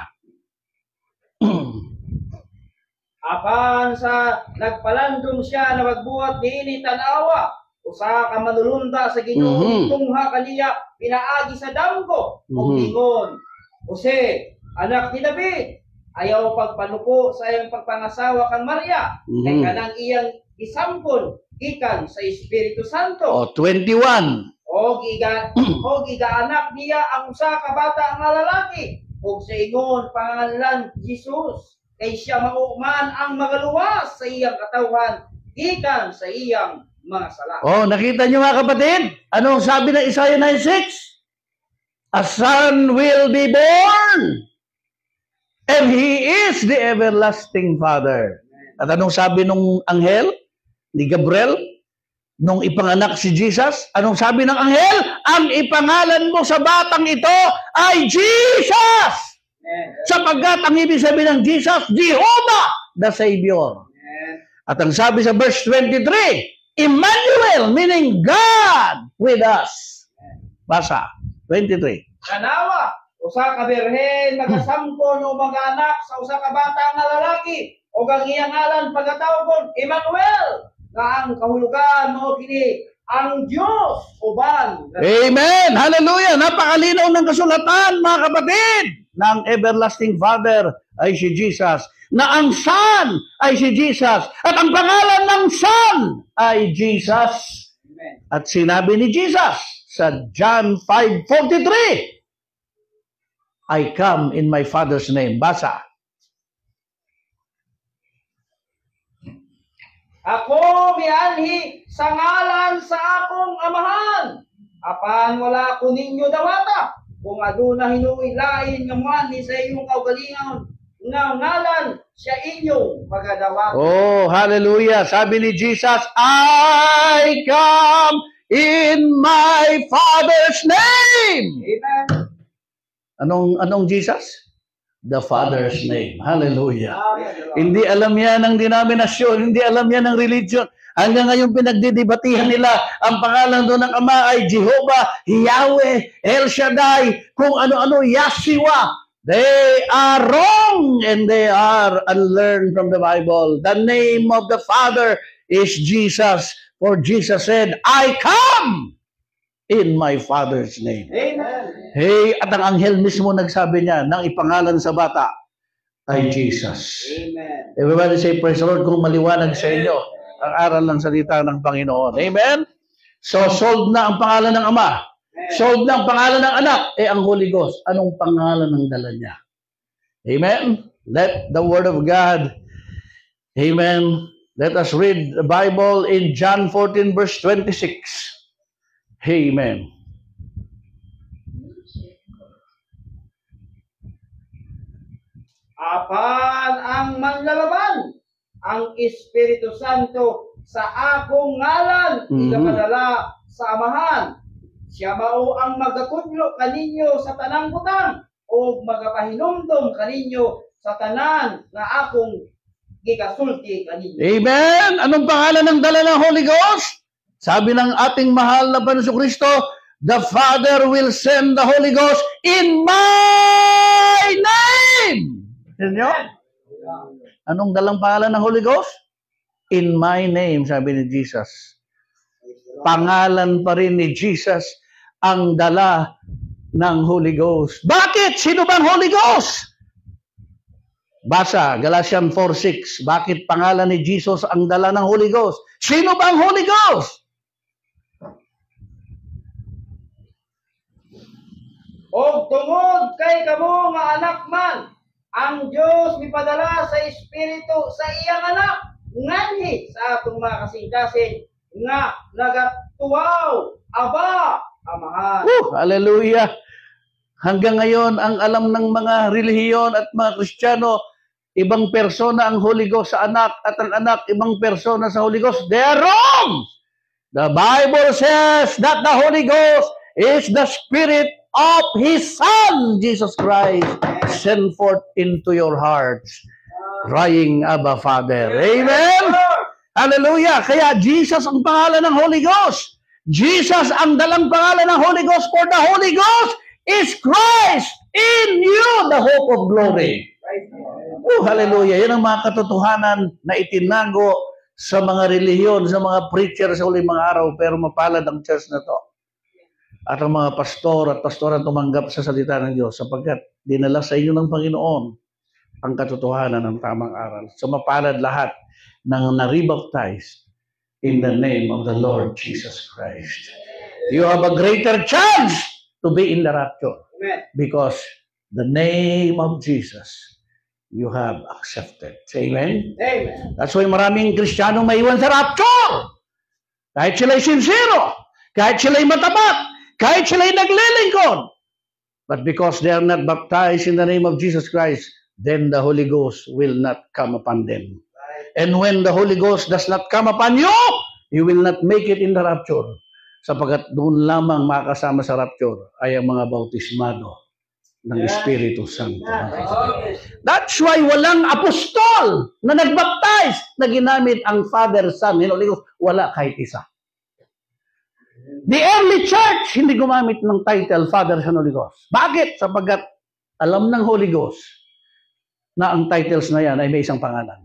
Apan sa nagpalandong siya na magbuhat niini tanawa, usa ka manulunda sa Ginoo tungha kaniya pinaagi sa damgo ug ingon, Jose, anak ni David, ayaw pagpanuko sa iyang pagpangasawa kang Maria, kay kanang iyang isampon gikan sa Espiritu Santo. O 21. Og igaanak niya ang usa ka bata nga lalaki, ug sa ingon pangalan Jesus. Kay siya mauman ang magaluwas sa iyang katawhan gikan sa iyang mga sala. Oh, nakita niyo mga kapatid? Anong sabi ng Isaiah 9:6? A son will be born, and he is the everlasting Father. At anong sabi nung anghel ni Gabriel nung ipanganak si Jesus? Anong sabi ng anghel? Ang ipangalan mo sa batang ito ay Jesus! Sapagkat ang ibig sabihin ng Jesus, Jehovah the Savior. At ang sabi sa verse 23, Emmanuel, meaning God with us. Basa, 23. Kanawa, usa ka birhen magasampon o mag-anak sa usa ka bata nga lalaki, o ang iyang ngalan pagatawgon Emmanuel, nga ang kahulugan mo kini ang Diyos uban. Amen! Hallelujah! Napakalinaw ng kasulatan, mga kapatid, na ang everlasting Father ay si Jesus, na ang Son ay si Jesus, at ang pangalan ng Son ay Jesus. Amen. At sinabi ni Jesus sa John 5:43, I come in my Father's name. Basa. Ako mianhi sa ngalan sa akong amahan. Apan wala ko ninyo dawata. Kung aduna hinuoy lain nga muanhi sa inyong kaugalingon nga ngalan siya inyong pagadawata. Oh, hallelujah. Sabi ni Jesus, I come in my Father's name. Amen. Anong Jesus? The Father's name. Hallelujah. Amen. Hindi alam yan ng denominasyon, hindi alam yan ng religion. Hanggang ngayon pinagdidebatihan nila ang pangalan doon ng Ama ay Jehovah, Yahweh, El Shaddai, kung ano-ano, Yahshua. They are wrong and they are unlearned from the Bible. The name of the Father is Jesus. For Jesus said, I come in my Father's name. Amen. Hey, at ang anghel mismo nagsabi niya nang ipangalan sa bata ay Jesus. Amen. Everybody say, praise the Lord, kung maliwanag sa inyo ang aral ng salita ng Panginoon. Amen? So, sold na ang pangalan ng Ama. Sold na ang pangalan ng Anak. Ang Holy Ghost, anong pangalan ng dala niya? Amen? Let the Word of God, amen, let us read the Bible in John 14 verse 26. Amen. Apan ang manlalaban ang Espiritu Santo sa akong ngalan igapadala sa Amahan. Siya mao ang magakudlo kaninyo sa tanang butang o magapahinumdom kaninyo sa tanan nga akong gigasulti kaninyo. Amen! Anong pangalan ng dala ng Holy Ghost? Sabi ng ating mahal na Panginoon Kristo, the Father will send the Holy Ghost in my name. Inyo? Anong dalang pangalan ng Holy Ghost? In my name, sabi ni Jesus. Pangalan pa rin ni Jesus ang dala ng Holy Ghost. Bakit? Sino bang Holy Ghost? Basa, Galatians 4:6. Bakit pangalan ni Jesus ang dala ng Holy Ghost? Sino bang Holy Ghost? O tungod kay kamo nga anak man, ang Diyos mipadala sa Espiritu sa iyang anak, nganhi sa atong mga kasing-kasing, nga nagatuwaw, Aba, Amahan. Hallelujah! Hanggang ngayon, ang alam ng mga relihiyon at mga Kristiyano, ibang persona ang Holy Ghost sa anak at ang anak ibang persona sa Holy Ghost. They are wrong! The Bible says that the Holy Ghost is the Spirit of His Son, Jesus Christ, sent forth into your hearts, crying, Abba, Father. Amen? Hallelujah! Kaya Jesus ang pangalan ng Holy Ghost. Jesus ang dalang pangalan ng Holy Ghost, for the Holy Ghost is Christ in you, the hope of glory. Hallelujah! Yan ang mga katotohanan na itinago sa mga relihiyon, sa mga preacher sa huling mga araw, pero mapalad ang church na to. At ang mga pastor at pastoran tumanggap sa salita ng Diyos sapagkat dinala sa inyo ng Panginoon ang katotohanan ng tamang aral. So mapalad lahat ng na-rebaptized in the name of the Lord Jesus Christ. You have a greater chance to be in the rapture because the name of Jesus you have accepted. Amen? Amen. That's why maraming Kristiyano maiwan sa rapture. Kahit sila'y sincero, kahit sila'y matapat, kahit sila'y naglilingkod. But because they are not baptized in the name of Jesus Christ, then the Holy Ghost will not come upon them. And when the Holy Ghost does not come upon you, you will not make it in the rapture. Sapagkat doon lamang makakasama sa rapture ay ang mga bautismado ng Espiritu Santo. That's why walang apostol na nagbaptize na ginamit ang Father, Son, and Holy Ghost. Wala kahit isa. The early church hindi gumamit ng title Father, Son, Holy Ghost. Bakit? Sapagkat alam ng Holy Ghost na ang titles na yan ay may isang pangalan.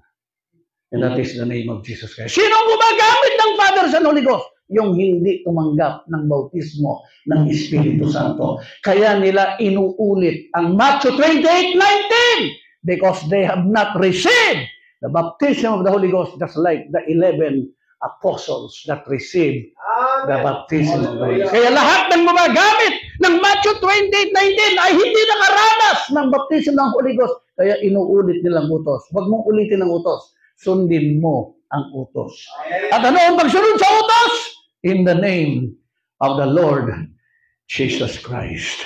And that is the name of Jesus Christ. Sino gumagamit ng Father, Son, Holy Ghost? Yung hindi tumanggap ng bautismo ng Espiritu Santo. Kaya nila inuulit ang Matthew 28:19 because they have not received the baptism of the Holy Ghost just like the 11 apostles that received the baptism of the Holy Ghost. Kaya lahat ng gumagamit ng Matthew 28:19 ay hindi nakaranas ng baptism ng Holy Ghost. Kaya inuulit nilang utos. Huwag mong ulitin ang utos. Sundin mo ang utos. At ano ang pagsunod sa utos? In the name of the Lord Jesus Christ.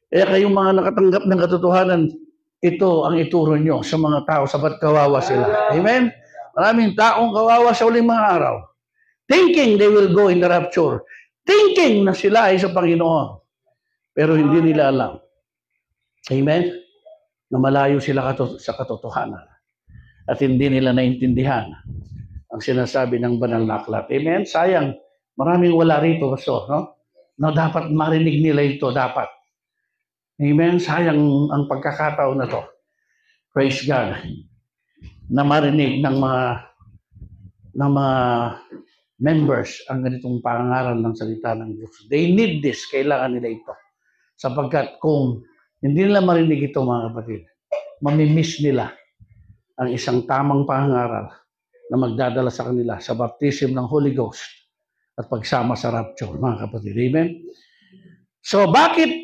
Kaya kayong mga nakatanggap ng katotohanan, ito ang ituro nyo sa mga tao, sapat kawawa sila. Amen? Maraming taong kawawa sa uling mga araw. Thinking they will go in the rapture. Thinking na sila ay sa Panginoon. Pero hindi nila alam. Amen? Na malayo sila sa katotohanan. At hindi nila naintindihan ang sinasabi ng banal na aklat. Amen? Sayang. Maraming wala rito, Pastor, no? No, dapat marinig nila ito, dapat. Amen? Sayang ang pagkakataon na to. Praise God. Na marinig ng mga members ang ganitong pangaral ng salita ng Diyos. They need this. Kailangan nila ito. Sapagkat kung hindi nila marinig ito, mga kapatid, mamimiss nila ang isang tamang pangaral na magdadala sa kanila sa baptism ng Holy Ghost at pagsama sa rapture, mga kapatid. Amen? So, bakit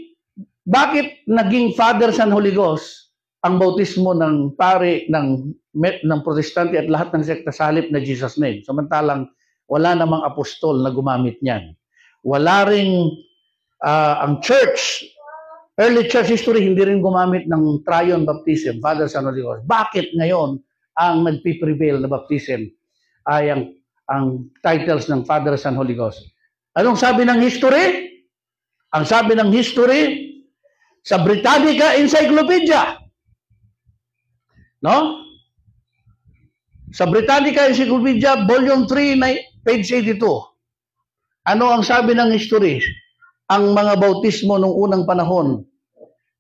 naging Father, Son, Holy Ghost ang bautismo ng pare, ng protestante at lahat ng sekta sa halip na Jesus name? Samantalang, wala namang apostol na gumamit niyan. Wala ring ang church, early church history, hindi rin gumamit ng triune baptism, Father, Son, Holy Ghost. Bakit ngayon ang nagpiprevail na baptism ay ang titles ng Father, Son, Holy Ghost? Anong sabi ng history? Ang sabi ng history sa Britannica Encyclopedia. No? Sa Britannica Encyclopedia, Volume 3, page 82. Ano ang sabi ng history? Ang mga bautismo nung unang panahon.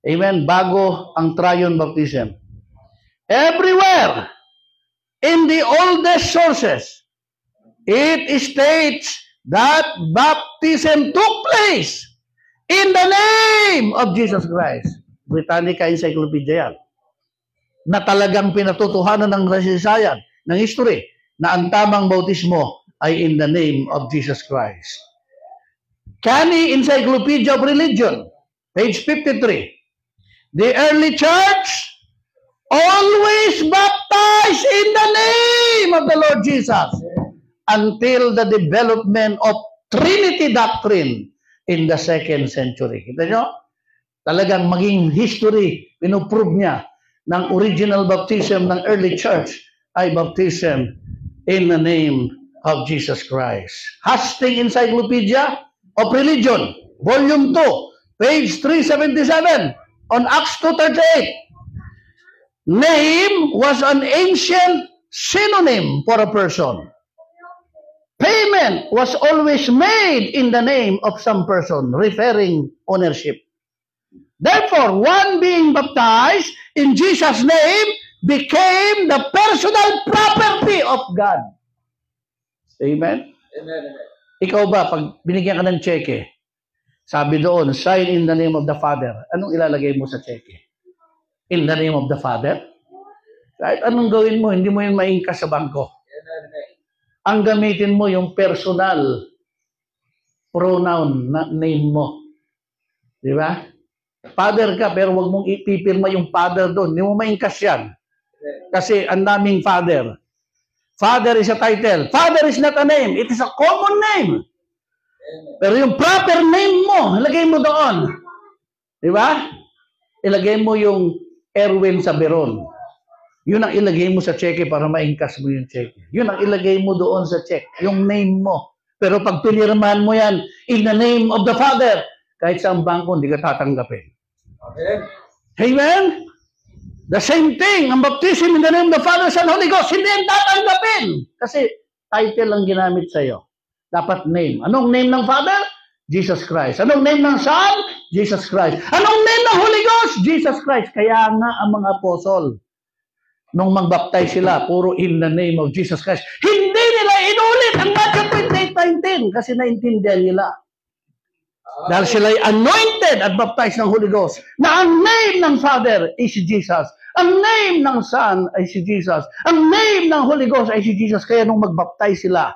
Amen? Bago ang triune baptism. Everywhere, in the oldest sources, it states that baptism took place In the name of Jesus Christ. Britannica Encyclopedia yan. Na talagang pinatutuhanan ng kasaysayan, ng history, na ang tamang bautismo ay in the name of Jesus Christ. Canny Encyclopedia of Religion, page 53. The early church always baptized in the name of the Lord Jesus until the development of Trinity doctrine in the 2nd century. Kita nyo? Talagang maging history, pinuprove niya ng original baptism ng early church ay baptism in the name of Jesus Christ. Hastings Encyclopedia of Religion, Volume 2, page 377, on Acts 2:38. Name was an ancient synonym for a person. Payment was always made in the name of some person, referring ownership. Therefore, one being baptized in Jesus' name became the personal property of God. Amen? Amen. Ikaw ba, pag binigyan ka ng cheque, sabi doon, sign in the name of the Father, anong ilalagay mo sa cheque? In the name of the Father? Kahit anong gawin mo, hindi mo yun maingkas sa bangko. Ang gamitin mo yung personal pronoun na name mo. Di ba? Father ka, pero wag mong ipipirma yung father doon. Hindi mo maingkas yan. Kasi ang daming father. Father is a title. Father is not a name. It is a common name. Pero yung proper name mo, ilagay mo doon. Di ba? Ilagay mo yung Erwin Saberon. Yun ang ilagay mo sa cheque para maingkas mo yung cheque. Yun ang ilagay mo doon sa cheque. Yung name mo. Pero pag pinirmahan mo yan, in the name of the Father, kahit sa bangko, hindi ka tatanggapin. Amen. Amen? The same thing, ang baptism in the name of the Father, Son, Holy Ghost, hindi yan tatanggapin. Kasi title lang ginamit sa'yo. Dapat name. Anong name ng Father? Jesus Christ. Anong name ng Son? Jesus Christ. Anong name ng Holy Ghost? Jesus Christ. Kaya nga ang mga apostol, nung magbaptize sila, puro in the name of Jesus Christ. Hindi nila inulit ang Matthew 28:19 kasi naintindihan nila. Dahil sila'y anointed at baptized ng Holy Ghost na ang name ng Father ay si Jesus. Ang name ng Son ay si Jesus. Ang name ng Holy Ghost ay si Jesus. Kaya nung magbaptize sila,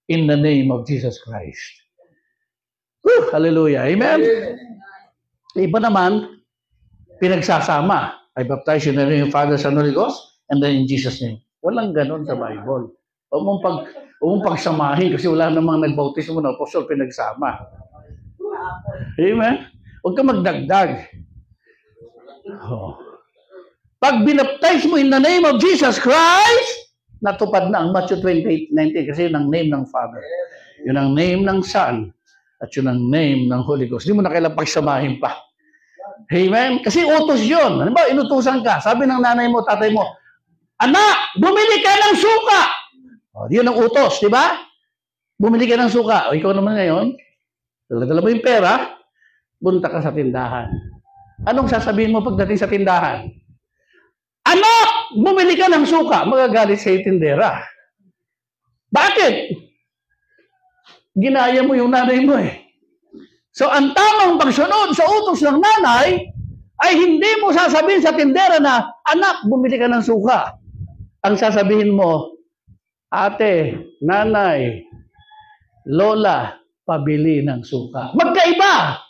in the name of Jesus Christ. Hallelujah. Amen? Iba naman, pinagsasama. I baptize you in the name of Father, Son, Holy Ghost, and then in Jesus' name. Walang ganon sa Bible. Huwag mong pagsamahin kasi wala namang nagbautismo na apostol pinagsama. Amen? Huwag ka magdagdag. Oh. Pag binaptize mo in the name of Jesus Christ, natupad na ang Matthew 28:19 kasi yun ang name ng Father. Yun ang name ng Son at yun ang name ng Holy Ghost. Hindi mo na kailangang pagsamahin pa. Amen? Kasi utos yun. Ano ba? Inutusan ka. Sabi ng nanay mo, tatay mo, anak, bumili ka ng suka. O, yun ang utos, di ba? Bumili ka ng suka. O, ikaw naman ngayon, dala mo yung pera, punta ka sa tindahan. Anong sasabihin mo pagdating sa tindahan? Anak, bumili ka ng suka. Magagalit sa tindera. Bakit? Ginaya mo yung nanay mo eh. So, ang tamang pagsunod sa utos ng nanay ay hindi mo sasabihin sa tindera na, anak, bumili ka ng suka. Ang sasabihin mo, ate, nanay, lola, pabili ng suka. Magkaiba!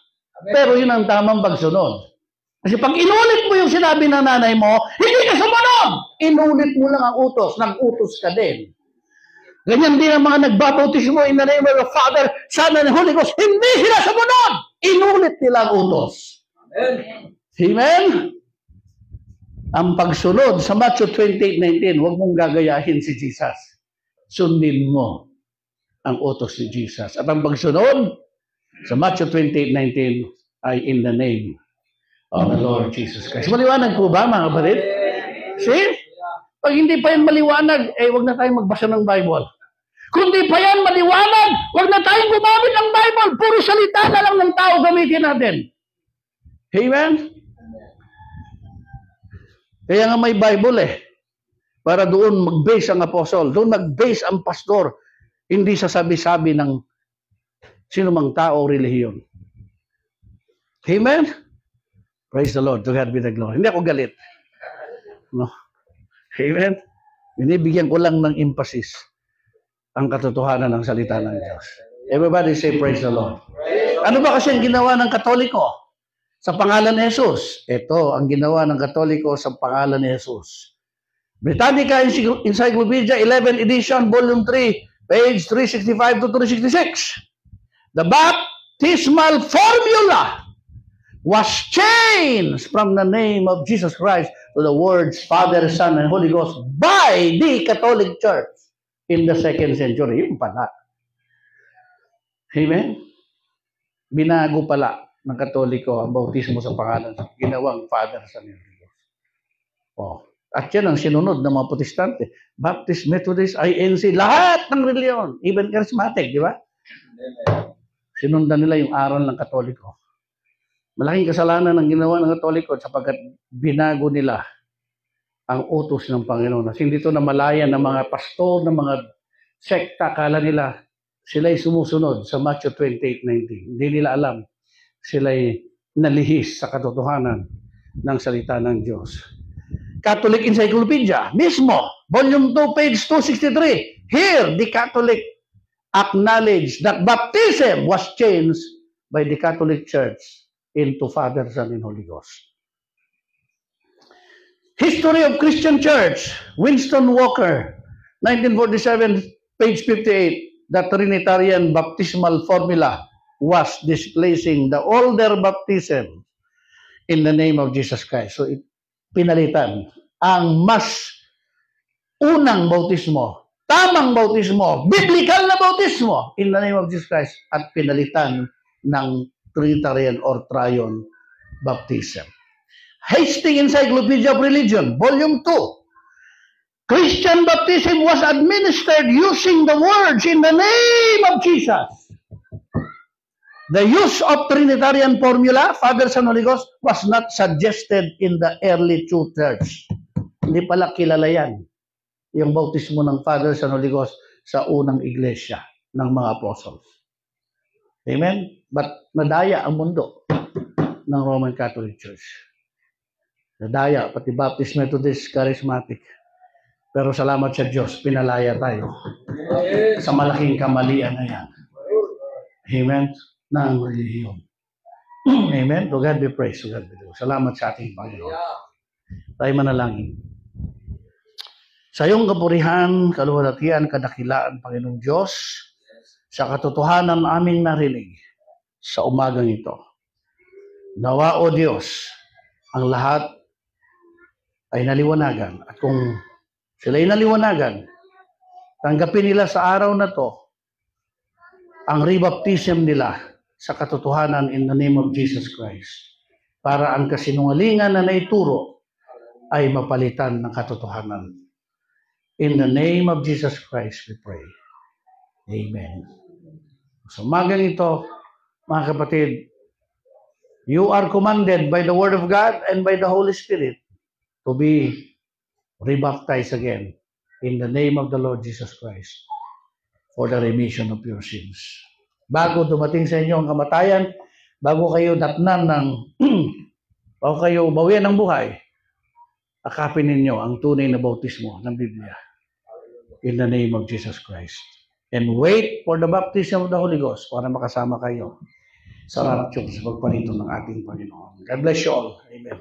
Pero yun ang tamang pagsunod. Kasi pag inulit mo yung sinabi ng nanay mo, hindi ka sumunod! Inulit mo lang ang utos, nag-utos ka din. Ganyan din ang mga nagbabautismo in the name of the Father, Son, and Holy Ghost. Hindi sila sumunod! Inulit nila ang utos. Amen. Amen? Ang pagsunod sa Matthew 28:19, huwag mong gagayahin si Jesus. Sundin mo ang utos ni Jesus. At ang pagsunod sa Matthew 28:19 ay in the name of the Lord Jesus Christ. Maliwanag po ba, mga kapatid? See? Pag hindi pa yan maliwanag, huwag na tayong magbasa ng Bible. Kung di pa yan maliwanag, huwag na tayong gumamit ng Bible. Puro salita na lang ng tao gamitin natin. Amen? Kaya nga may Bible para doon mag-base ang apostol, doon mag-base ang pastor, hindi sa sabi-sabi ng sinumang tao o relihiyon. Amen? Praise the Lord. To God be the glory. Hindi ako galit. No? Amen? Binibigyan ko lang ng emphasis ang katotohanan ng salita ng Diyos. Everybody say, praise the Lord. Ano ba kasi ang ginawa ng Katoliko sa pangalan ni Jesus? Ito ang ginawa ng Katoliko sa pangalan ni Jesus. Britannica Encyclopedia 11 edition, volume 3, page 365 to 366. The baptismal formula was changed from the name of Jesus Christ to the words Father, Son, and Holy Ghost by the Catholic Church in the 2nd century. Yun pala. Amen? Binago pala ng Katoliko ang bautismo sa pangalan ng ginawang Father, Son, and Holy Ghost. Oh. At yan ang sinunod ng mga Protestante. Baptist, Methodist, INC, lahat ng reliyon, even charismatic, di ba? Sinundan nila yung aral ng Katoliko. Malaking kasalanan ang ginawa ng Katoliko sapagkat binago nila ang utos ng Panginoon. Hindi ito na malaya ng mga pastor, ng mga sekta, kala nila sila'y sumusunod sa Matthew 28:19. Hindi nila alam sila'y nalihis sa katotohanan ng salita ng Diyos. Catholic Encyclopedia, mismo, volume 2, page 263. Here, the Catholic acknowledged that baptism was changed by the Catholic Church into Father, Son, and Holy Ghost. History of Christian Church, Winston Walker, 1947, page 58. The Trinitarian baptismal formula was displacing the older baptism in the name of Jesus Christ. So, pinalitan ang mas unang bautismo, tamang bautismo, biblical na bautismo in the name of Jesus Christ at pinalitan ng Trinitarian or Triune baptism. Hastings Encyclopedia of Religion, Volume 2. Christian baptism was administered using the words in the name of Jesus. The use of Trinitarian formula, Father, Son, Holy Ghost, was not suggested in the early true church. Hindi pala kilala yan, yung bautismo ng Father, Son, Holy Ghost sa unang iglesia ng mga apostles. Amen? But nadaya ang mundo ng Roman Catholic Church. Nadaya, pati Baptist, Methodist, Charismatic. Pero salamat sa Diyos, pinalaya tayo sa malaking kamalian na yan. Amen? Ng relihiyon. Amen? To God be praised. To God be praised. Salamat sa ating Panginoon. Tayo manalangin. Sa iyong kapurihan, kaluwalhatian, kadakilaan, Panginoong Diyos, sa katotohanan aming narinig sa umagang ito. Nawa, O Diyos, ang lahat ay naliwanagan. At kung sila'y naliwanagan, tanggapin nila sa araw na to ang rebaptism nila sa katotohanan in the name of Jesus Christ para ang kasinungalingan na naituro ay mapalitan ng katotohanan. In the name of Jesus Christ we pray. Amen. So umagang ito, mga kapatid, you are commanded by the Word of God and by the Holy Spirit to be rebaptized again in the name of the Lord Jesus Christ for the remission of your sins. Bago dumating sa inyo ang kamatayan, bago kayo datnan ng, bago kayo bawian ng buhay, akapin ninyo ang tunay na bautismo ng Biblia in the name of Jesus Christ. And wait for the baptism of the Holy Ghost para makasama kayo sa rapture sa pagparito ng ating Panginoon. God bless you all. Amen.